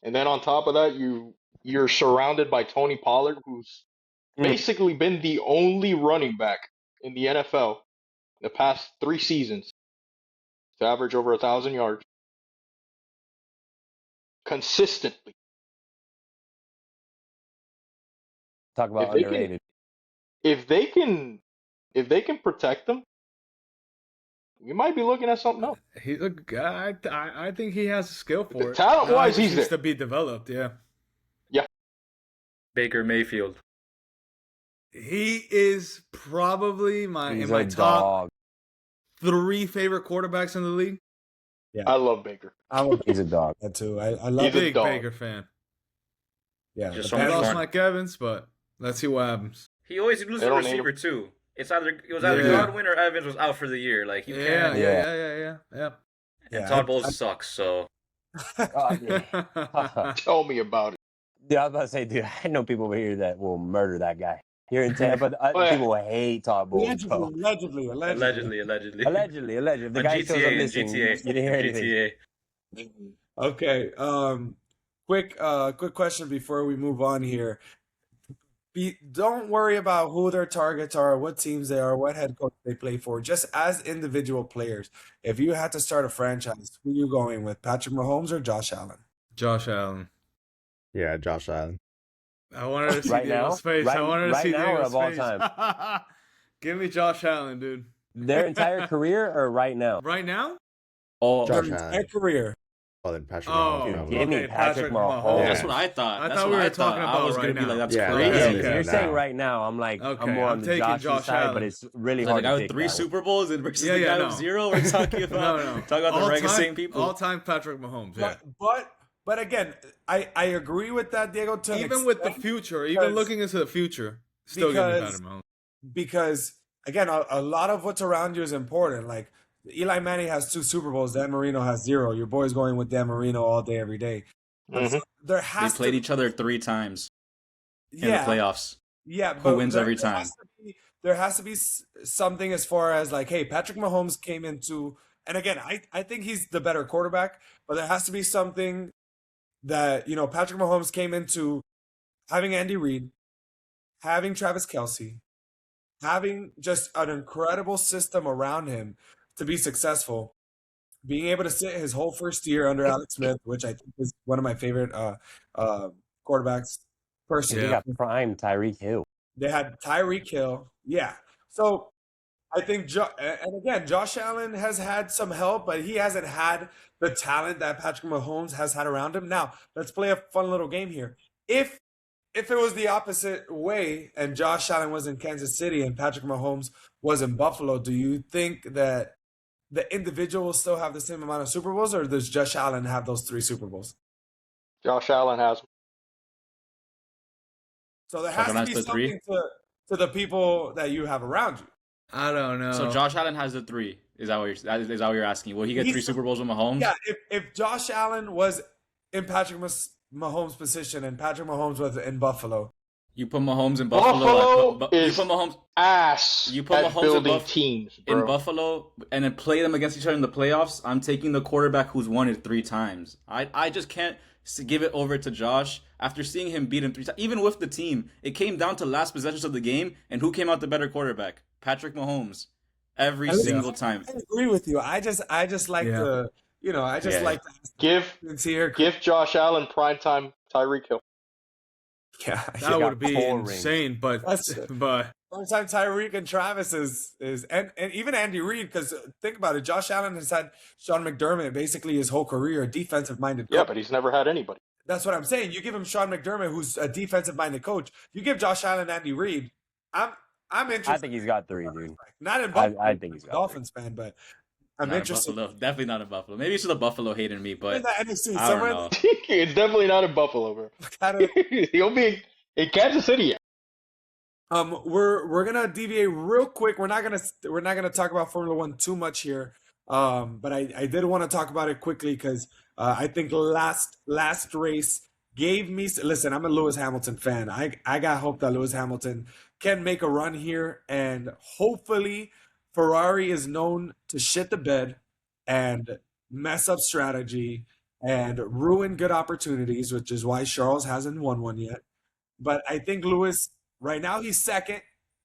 And then on top of that, you're surrounded by Tony Pollard, who's basically been the only running back in the NFL the past 3 seasons to average over 1,000 yards consistently. Talk about If they can- underrated. If they can protect them, you might be looking at something else. He's a guy. I think he has a skill for it. Talent-wise, Now he he's just needs there. to be developed. Yeah. Baker Mayfield. He is probably He's in my a top dog. 3 favorite quarterbacks in the league. I love Baker. He's a dog. That too. I love He's a it. Big dog. Baker fan. Yeah, Just the so I much Panthers- lost fun. Mike Evans, but let's see what happens. He always loses They a don't need receiver him. too. It was Yeah. either Godwin or Evans was out for the year. Like you Yeah. can't. Yeah. And Yeah, Todd Bowles sucks. So Oh, yeah. Tell me about it. Dude, I was about to say, dude, I know people over here that will murder that guy. Here in Tampa, yeah. people hate Todd Bowles, bro. allegedly. allegedly. Allegedly. The On guy shows up GTA, missing. GTA, You didn't hear anything. GTA. Okay. Quick question before we move on here. Don't worry about who their targets are, what teams they are, what head coach they play for. Just as individual players, if you had to start a franchise, who are you going with, Patrick Mahomes or Josh Allen? Josh Allen. Yeah, Josh Allen. I wanted to see Right Diego's now? face. I Right- wanted to right see now or Diego's of all face. Give me Josh Allen, dude. Their entire career or right now? Right now? Oh, Josh Their Allen. entire career. Oh, then Patrick Oh, Mahomes. Dude, probably. give me okay, Patrick Mahomes. Yeah. that's what I thought. I That's thought what we were I talking thought. I about was gonna right be like, now. that's Yeah, crazy. that's Yeah, okay. you're saying now. right now. I'm like, Okay, I'm more I'm on the taking Josh's Josh side, Allen. but it's really Like hard the guy to with pick 3 that one. Super Bowls versus Yeah, the yeah, guy no. with 0. We're talking about No. talking about the All rank of time- same people. All-time Patrick Mahomes, yeah. But again, I agree with that, Diego. To an Even with the extent, future, even because- looking into the future, still give me because- Patrick Mahomes. because again, a lot of what's around you is important. Like Eli Manning has 2 Super Bowls, Dan Marino has 0. Your boy's going with Dan Marino all day, every day. Mhm. So there They has played to each other 3 times in the yeah, playoffs. yeah. Who But wins every time? There has to be something as far as like, hey, Patrick Mahomes came into, and again, I think he's the better quarterback, but there has to be something that, Patrick Mahomes came into having Andy Reid, having Travis Kelce, having just an incredible system around him to be successful, being able to sit his whole first year under Alex Smith, which I think is one of my favorite quarterbacks personally. You got prime Tyreek Hill. They had Tyreek Hill. Yeah. So I think, and again, Josh Allen has had some help, but he hasn't had the talent that Patrick Mahomes has had around him. Now, let's play a fun little game here. If it was the opposite way and Josh Allen was in Kansas City and Patrick Mahomes was in Buffalo, do you think that the individual will still have the same amount of Super Bowls, or does Josh Allen have those 3 Super Bowls? Josh Allen has. So there has to be the 3? something to the people that you have around you. I don't know. So Josh Allen has the 3. Is that what you're asking? Will he get 3 He's- Super Bowls with Mahomes? Yeah, if Josh Allen was in Patrick Mahomes' position and Patrick Mahomes was in Buffalo, You put Mahomes in Buffalo. Buffalo you is put Mahomes ass You put at Mahomes building teams, bro. in Buffalo and then play them against each other in the playoffs. I'm taking the quarterback who's won it 3 times. I just can't give it over to Josh after seeing him beat him 3 times. Even with the team, it came down to last possessions of the game, and who came out the better quarterback? Patrick Mahomes. Every single time. I agree with you. I just like Yeah. to, I just Yeah. like Give here. Josh Allen primetime Tyreek Hill. Yeah, That got would be 4 rings. insane, but That's- but first time Tyreek and Travis is and even Andy Reid, because think about it, Josh Allen has had Sean McDermott basically his whole career, a defensive minded coach. Yeah, but he's never had anybody. That's what I'm saying. You give him Sean McDermott, who's a defensive minded coach. You give Josh Allen Andy Reid. I'm interested. I think he's got 3, dude. Not in Buffalo. I think he's got Dolphins fan, but I'm Not in interested. Buffalo. Definitely not in Buffalo. Maybe it's the Buffalo hating me, In but the NFC, I somewhere don't know. It's definitely not in Buffalo, bro. kind of. He'll be in Kansas City. We're gonna deviate real quick. We're not gonna talk about Formula One too much here. But I did want to talk about it quickly because I think last race gave me. Listen, I'm a Lewis Hamilton fan. I got hope that Lewis Hamilton can make a run here, and hopefully Ferrari is known to shit the bed and mess up strategy and ruin good opportunities, which is why Charles hasn't won one yet. But I think Lewis, right now, he's second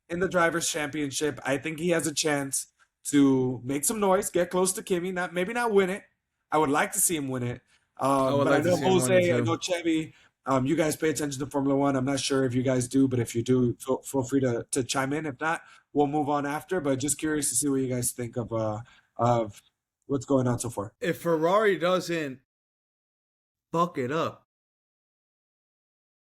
in the Drivers' Championship. I think he has a chance to make some noise, get close to Kimi. Maybe not win it. I would like to see him win it. would But like I to know see him win it Jose, I too. know Chevy. You guys pay attention to Formula One. I'm not sure if you guys do, but if you do, feel free to chime in. If not, we'll move on after. But just curious to see what you guys think of what's going on so far. if Ferrari doesn't fuck it up,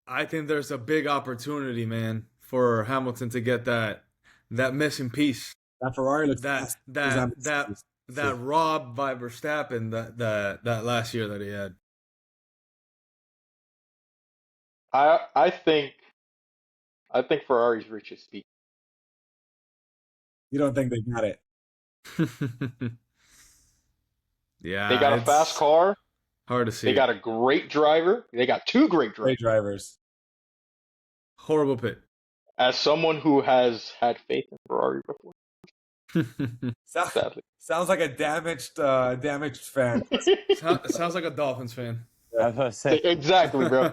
I think there's a big opportunity, man, for Hamilton to get that missing piece. That Ferrari looks That fast. that robbed by Verstappen that last year that he had. I think Ferrari's reached its peak. You don't think they got it? Yeah, They got a it's fast car. Hard to see. They got a great driver. They got 2 great Great drivers. drivers. horrible pit. As someone who has had faith in Ferrari before, sadly. Sounds like a damaged fan. Sounds like a Dolphins fan. I was gonna say, Exactly, bro.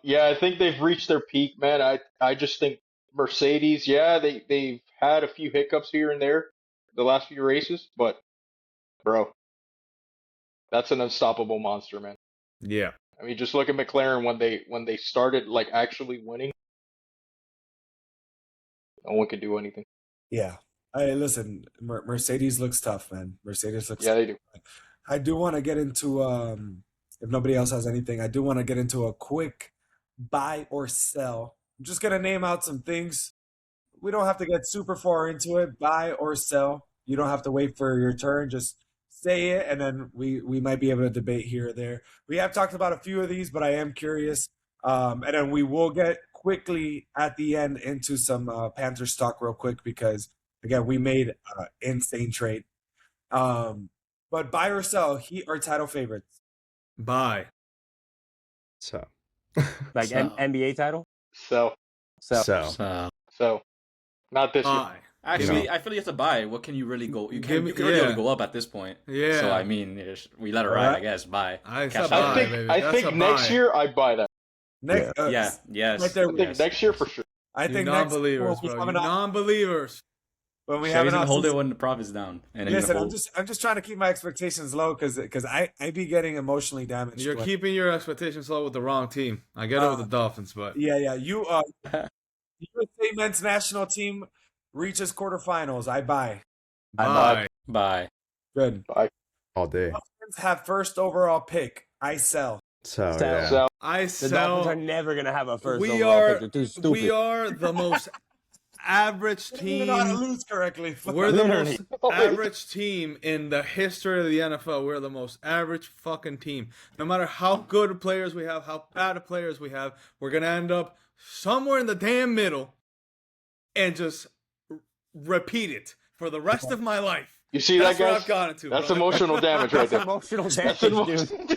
Yeah, I think they've reached their peak, man. I just think Mercedes, yeah, they've had a few hiccups here and there the last few races, but bro, that's an unstoppable monster, man. Yeah. I mean, just look at McLaren when they started like actually winning. No one could do anything. Yeah. Hey, listen, Mercedes looks tough, man. Mercedes looks Yeah, they do. I do want to get into if nobody else has anything, I do want to get into a quick buy or sell. I'm just gonna name out some things. We don't have to get super far into it. Buy or sell. You don't have to wait for your turn. Just say it, and then we might be able to debate here or there. We have talked about a few of these, but I am curious. And then we will get quickly at the end into some Panthers talk real quick because again we made an insane trade. But buy or sell, Heat or title favorites. Bye. So, like So- NBA title. So So, not this year. Bye. actually, I feel you have to buy. What can you really go? You Give can me- you can really yeah. only go up at this point. Yeah. So I mean, we let it ride. I guess. Buy. I Cash said out. I bye, think baby. I That's think a next bye. year I buy that. Next, Yeah. Yes. Right there. I think yes. next year for sure. I You think next non-believers, we'll bro. have You an off- non-believers. when we have Chevy's an gonna hold it off-season- when the profit's down, and then Listen, you're I'm just trying to keep my expectations low because I be getting emotionally damaged. You're when- keeping your expectations low with the wrong team. I get it with the Dolphins, but Yeah. You USA men's national team reaches quarterfinals. I buy. bye. buy. Good. all day. Dolphins have first overall pick. I sell. So, So- yeah. So I The Dolphins are sell. never gonna have a first We overall are pick. They're too stupid. we are the most average They don't even know how to team. lose correctly. We're the Literally. most average team in the history of the NFL. We're the most average fucking team. No matter how good players we have, how bad players we have, we're gonna end up somewhere in the damn middle and just repeat it for the rest of my life. You see That's that, where guys? I've gotten to. That's brother. emotional damage right That's there. emotional That's damage, dude. emotional.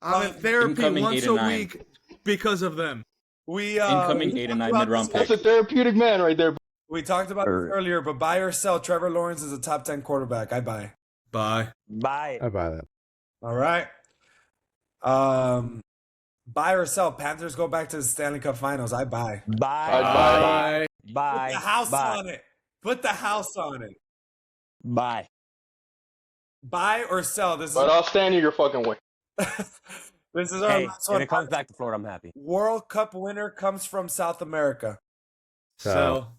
I'm in therapy Incoming once 8 a and 9. week because of them. Incoming We 8 and talked 9 about mid-round this- pick. That's a therapeutic man right there. We talked about this earlier, but buy or sell. Trevor Lawrence is a top 10 quarterback. I buy. Bye. Bye. I buy that. All right. Buy or sell. Panthers go back to the Stanley Cup Finals. I buy. Bye. I'd buy. Bye. Bye. Put the house Bye. on it. Put the house on it. Bye. Buy or sell. This is But I'll stand in your fucking way. this is our Hey, last if one. it comes back to Florida, I'm happy. World Cup winner comes from South America. Sell.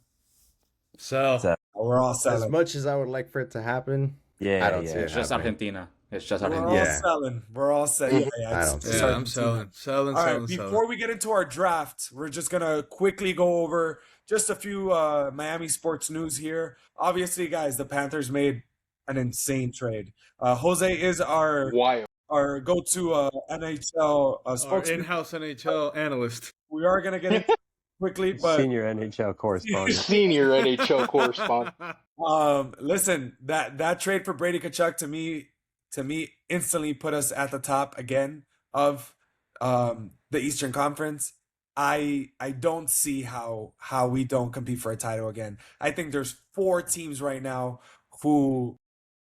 We're all As selling. much as I would like for it to happen, Yeah, I don't see yeah. it It's just happening. Argentina. It's just We're Argentina. all Yeah. selling. We're all selling. I don't it's see it. Yeah, I'm selling. All right, before we get into our draft, we're just gonna quickly go over just a few Miami sports news here. Obviously, guys, the Panthers made an insane trade. Jose is our Wild. go-to NHL Our spokesman. in-house NHL analyst. We are gonna get into it quickly, but Senior NHL correspondent. Senior NHL correspondent. listen, that trade for Brady Tkachuk to me instantly put us at the top again of the Eastern Conference. I don't see how we don't compete for a title again. I think there's 4 teams right now who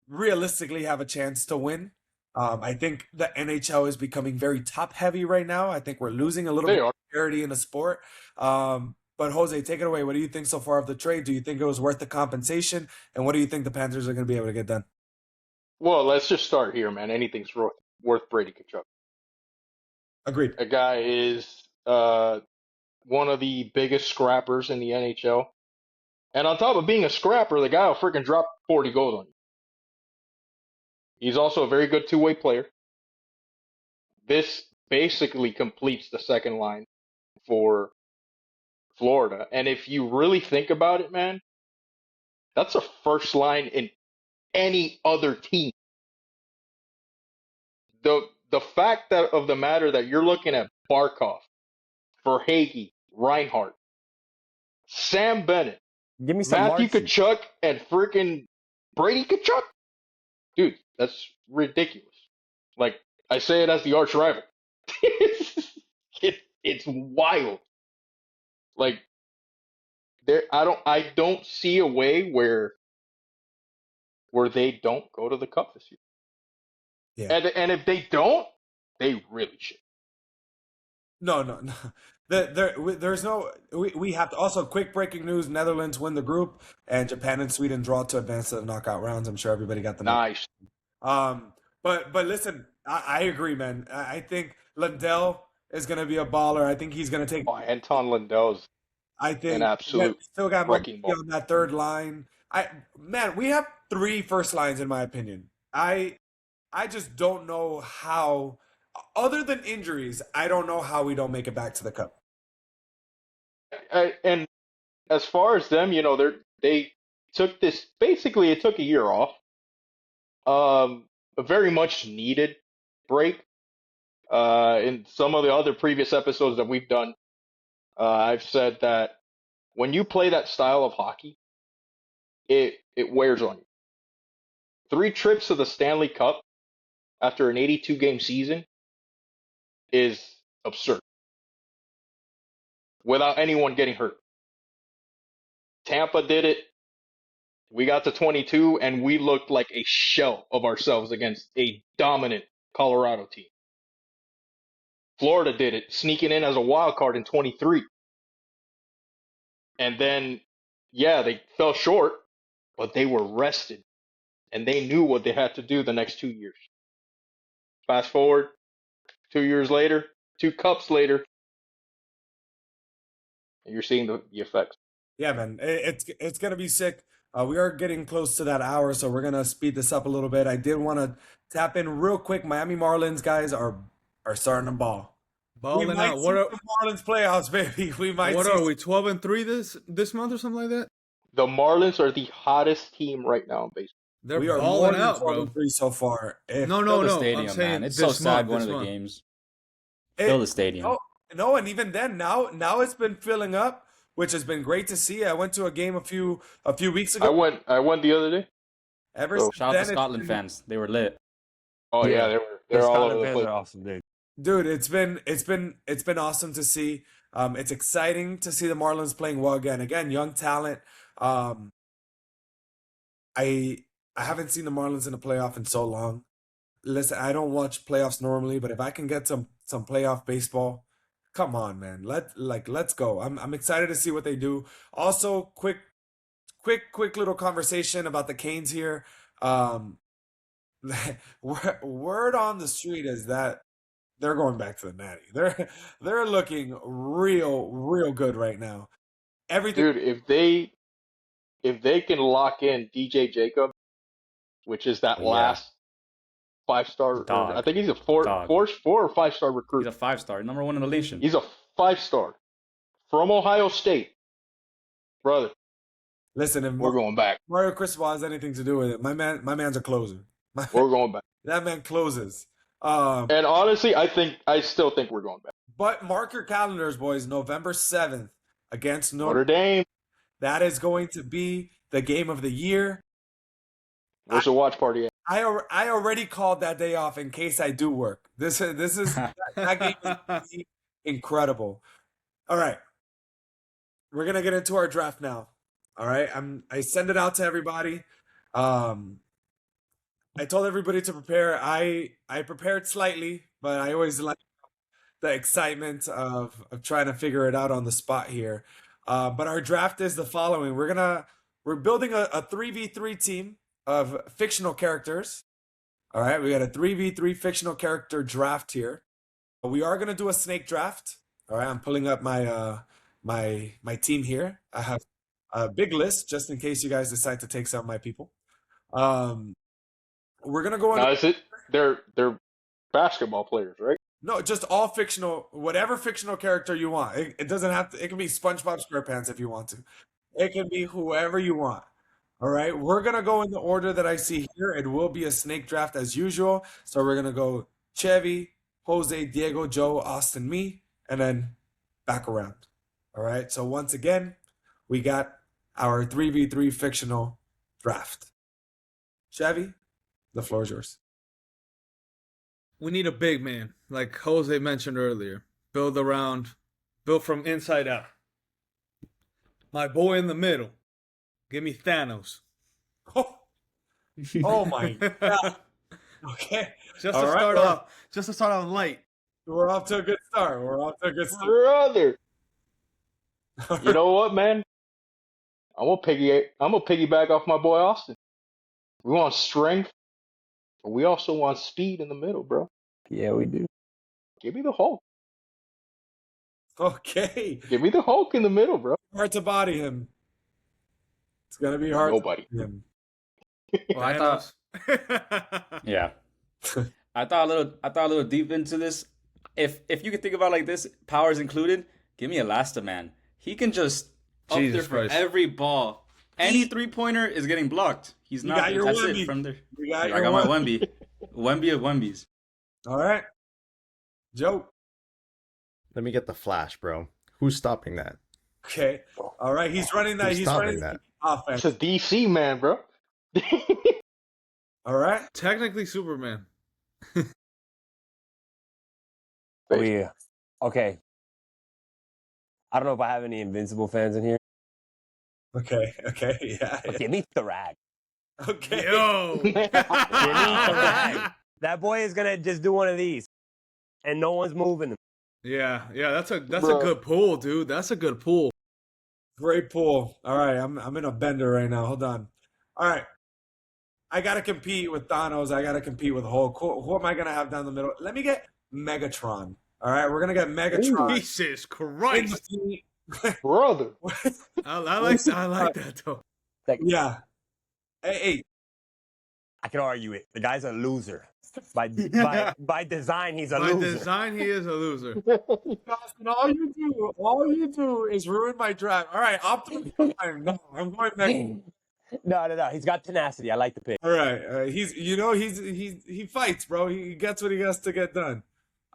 realistically have a chance to win. I think the NHL is becoming very top heavy right now. I think we're losing a little They bit are. of parity in the sport. But Jose, take it away. What do you think so far of the trade? Do you think it was worth the compensation? And what do you think the Panthers are going to be able to get done? Well, let's just start here, man. Anything's worth Brady Tkachuk. Agreed. A guy is one of the biggest scrappers in the NHL. And on top of being a scrapper, the guy will freaking drop 40 goals on you. He's also a very good two-way player. This basically completes the second line for Florida. And if you really think about it, man, that's a first line in any other team. The fact that of the matter that you're looking at Barkov, Verhaeghe, Reinhardt, Sam Bennett, Give me some Matthew Marchie. Tkachuk, and freaking Brady Tkachuk, dude, that's ridiculous. Like I say it as the arch rival. It's wild. Like I don't see a way where they don't go to the cup this year. Yeah. And if they don't, they really should. No. There's no. We have to also quick breaking news: Netherlands win the group, and Japan and Sweden draw to advance to the knockout rounds. I'm sure everybody got the Nice. But listen, I agree, man. I think Lundell is going to be a baller. I think he's going to take. Oh, Anton Lundell's I think an absolute still got wrecking Marquis ball. on that third line. We have 3 first lines in my opinion. I just don't know how, other than injuries, I don't know how we don't make it back to the cup. And as far as them, they took this. Basically, it took a year off. A very much needed break. In some of the other previous episodes that we've done, I've said that when you play that style of hockey, it wears on you. 3 trips to the Stanley Cup after an 82-game season is absurd. Without anyone getting hurt. Tampa did it. We got to 22, and we looked like a shell of ourselves against a dominant Colorado team. Florida did it, sneaking in as a wild card in 23. And then, yeah, they fell short, but they were rested, and they knew what they had to do the next 2 years. Fast forward, 2 years later, 2 cups later, and you're seeing the effects. Yeah, man, it's gonna be sick. We are getting close to that hour, so we're gonna speed this up a little bit. I did want to tap in real quick. Miami Marlins guys are starting to ball. Balling we might out. see the Marlins playoffs, baby. We might. What see are we? 12-3 this month or something like that? The Marlins are the hottest team right now in baseball. They're We are more balling than out, 12 bro. and 3 so far. No, Fill the I'm stadium, saying man. It's so this sad month, going this to the month. games. Fill the stadium. No, and even then, now it's been filling up. which has been great to see. I went to a game a few weeks I ago. went the other day. Ever So- since Shout out then, to it's Scotland been- fans. They were lit. Oh yeah, Yeah. they're The all Scotland over the fans place. are awesome, dude. dude, it's been awesome to see. It's exciting to see the Marlins playing well again. Again, young talent. I haven't seen the Marlins in a playoff in so long. Listen, I don't watch playoffs normally, but if I can get some playoff baseball, come on, man. Let's go. I'm excited to see what they do. Also, quick little conversation about the Canes here. Um, word on the street is that they're going back to the Natty. They're looking real good right now. Everything. Dude, if they can lock in DJ Jacob, which is that Yeah. last 5-star, or Dog. I think he's a Dog. 4 or 5-star recruit. He's a 5-star, number 1 in the nation. He's a 5-star from Ohio State, brother. Listen, if We're going back. Mario Cristobal has anything to do with it, my man's a closer. We're going back. That man closes. And honestly, I still think we're going back. But mark your calendars, boys. November 7th against Notre Notre. Dame. That is going to be the game of the year. Where's the watch party at? I already called that day off in case I do work. This is that game is gonna be incredible. All right, we're gonna get into our draft now. All right, I send it out to everybody. I told everybody to prepare. I prepared slightly, but I always like the excitement of trying to figure it out on the spot here. But our draft is the following. We're building a 3v3 team of fictional characters. All right, we got a 3v3 fictional character draft here. We are gonna do a snake draft. All right, I'm pulling up my my team here. I have a big list just in case you guys decide to take some of my people. We're gonna go on. Now, is it they're basketball players, right? No, just all fictional, whatever fictional character you want. It doesn't have to, it can be SpongeBob SquarePants if you want to. It can be whoever you want. All right. We're going to go in the order that I see here. It will be a snake draft as usual. So we're going to go Chevy, Jose, Diego, Joe, Austin, me, and then back around. All right. So once again, we got our 3v3 fictional draft. Chevy, the floor is yours. We need a big man, like Jose mentioned earlier. Build from inside out. My boy in the middle. Give me Thanos. Oh my God. Okay. Just All to right, start well- off. Just to start off light. We're off to a good start. Brother. You know what, man? I'm gonna piggyback off my boy Austin. We want strength, but we also want speed in the middle, bro. Yeah, we do. Give me the Hulk. Okay. Give me the Hulk in the middle, bro. Hard to body him. It's gonna be hard Nobody. to body him. Well, I thought, Thanos. yeah, I thought a little deep into this. If you could think about it like this, powers included, give me Elastaman. He can just up Jesus there for Christ. every ball. Any 3-pointer is getting blocked. He's You not. got your That's Wemby. it from there. You got I your got my Wemby. Wemby. Wemby of Wembies. All right. Joe. Let me get the flash, bro. Who's stopping that? Okay. All right. He's running that. Who's He's stopping running that? offense. It's a DC man, bro. All right. Technically Superman. Okay. I don't know if I have any Invincible fans in here. Okay. Yeah. But give me Thrag. Okay. Yo. Give me Thrag. That boy is gonna just do one of these, and no one's moving him. Yeah, that's a Bro. good pull, dude. That's a good pull. Great pull. All right. I'm in a bender right now. Hold on. All right. I gotta compete with Thanos. I gotta compete with Hulk. Who am I gonna have down the middle? Let me get Megatron. All right. We're gonna get Megatron. Jesus Christ. Brother. I like that though. Yeah. Hey. I can argue it. The guy's a loser. By design, he's a By loser. design, he is a loser. Austin, all you do is ruin my draft. All right, Optimus Prime. No, I'm going back. No. He's got tenacity. I like the pick. All right, he fights, bro. He gets what he has to get done.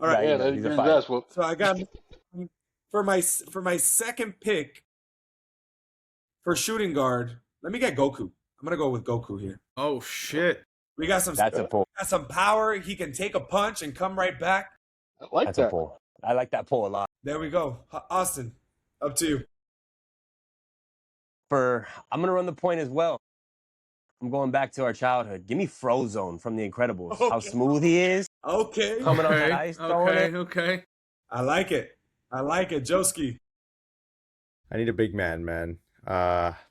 All right, Right. Yeah, He's a that's fighter. what. so I got for my second pick. for shooting guard, let me get Goku. I'm gonna go with Goku here. Oh shit. We got some That's a pull. got some power. He can take a punch and come right back. I like That's a that. pull. I like that pull a lot. There we go. Austin, up to you. I'm gonna run the point as well. I'm going back to our childhood. Give me Frozone from The Incredibles. How Okay. smooth he is Okay. coming on that ice, throwing it. Okay. I like it. I like it. Joski. I need a big man, man.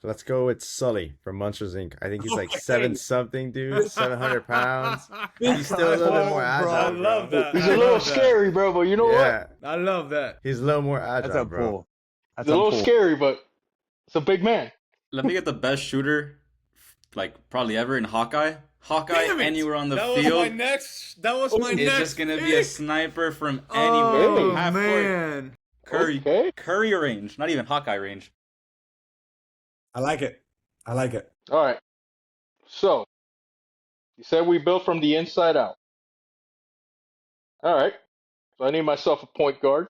Let's go with Sully from Monsters Inc. I think he's like Okay. 7-something, dude. 700 pounds. He's still a little bit more agile. I love that. He's I a little love that. scary, bro, but you know what? Yeah, I love that. he's a little more agile, That's a bro. pull. That's He's a little pull. scary, but it's a big man. Let me get the best shooter, like probably ever in Hawkeye. Hawkeye Damn it! anywhere on the That was field my next. That was my is next. just gonna be a pick. sniper from anywhere. Oh Half court. man. Curry, Okay. Curry range, not even Hawkeye range. I like it. I like it. All right. So, you said we built from the inside out. All right. So I need myself a point guard,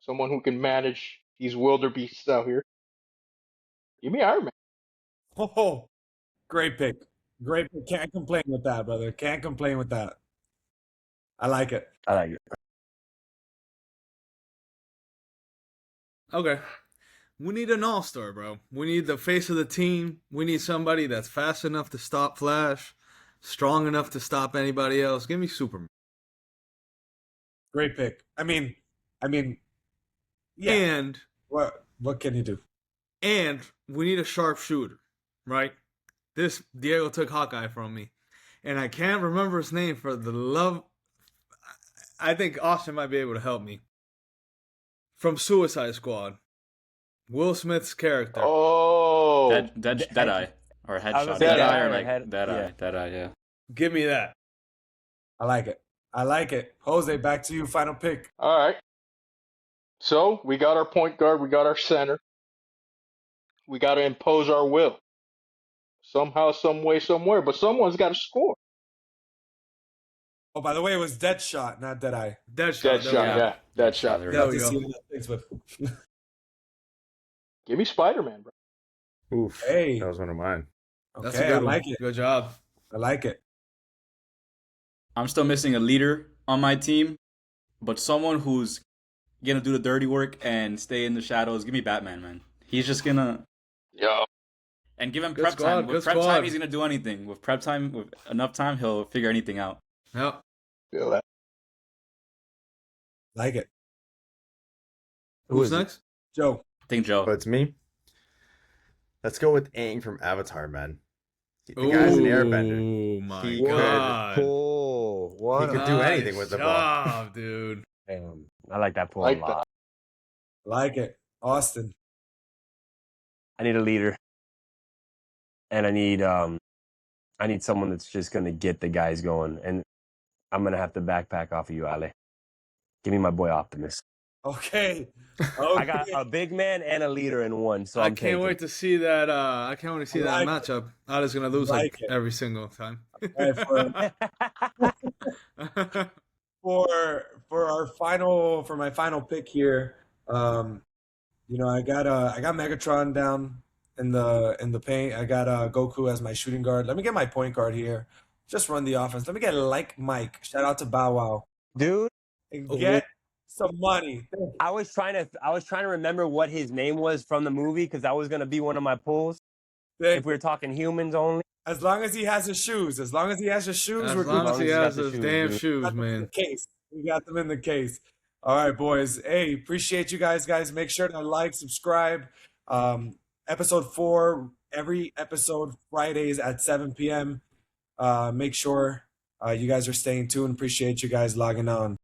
someone who can manage these wildebeests out here. Give me Iron Man. Oh, great pick. Great pick. Can't complain with that, brother. Can't complain with that. I like it. I like it. Okay. We need an all-star, bro. We need the face of the team. We need somebody that's fast enough to stop Flash, strong enough to stop anybody else. Give me Superman. Great pick. I mean, yeah. And What can you do? we need a sharpshooter, right? This Diego took Hawkeye from me, and I can't remember his name for the love. I think Austin might be able to help me. From Suicide Squad, Will Smith's character. Oh, Deadeye or I was headshot. gonna say Deadeye Deadeye or or like Deadeye. Deadeye, yeah. Give me that. I like it. I like it. Jose, back to you. Final pick. all right. So we got our point guard, we got our center. We got to impose our will. Somehow, some way, somewhere, but someone's got to score. Oh, by the way, it was Deadshot, not Deadeye. Deadshot. Dead there we shot, go. yeah. Dead shot. There we There go. we go. See what that thinks, but Give me Spider-Man, bro. Oof. Hey. That was one of mine. That's a okay, good I one. like it. Good job. I like it. I'm still missing a leader on my team, but someone who's gonna do the dirty work and stay in the shadows. Give me Batman, man. He's just gonna Yeah. and give him Good prep squad, time. good With prep squad. time, he's gonna do anything. With prep time, with enough time, he'll figure anything out. Yep. Feel that. Like it. Who's is it? next? Joe. I think Joe. But it's me. Let's go with Aang from Avatar, man. The guy's an airbender. Oh my He could- god. Pull. He What? could do anything with the ball. job, dude. Damn. I like that pull Like a lot. Like it. Austin. I need a leader, and I need someone that's just gonna get the guys going. And I'm gonna have to backpack off of you, Ale. Give me my boy Optimus. Okay. I got a big man and a leader in one, so I I'm can't wait to see that. I can't wait to see that like matchup. Ali's gonna lose Like like it. every single time. Right, for our final for my final pick here, I got Megatron down in the paint. I got Goku as my shooting guard. Let me get my point guard here. Just run the offense. Let me get like Mike. Shout out to Bow Wow Dude. and get some money. I was trying to remember what his name was from the movie because that was gonna be one of my pulls. If we were talking humans only. As long as he has his shoes, As we're long good. as he He's got has the his shoes, damn dude. shoes, Got them in man. the case. We got them in the case. All right, boys. Hey, appreciate you guys. Make sure to like, subscribe. Episode 4, every episode Fridays at 7 p.m. Make sure you guys are staying tuned. Appreciate you guys logging on.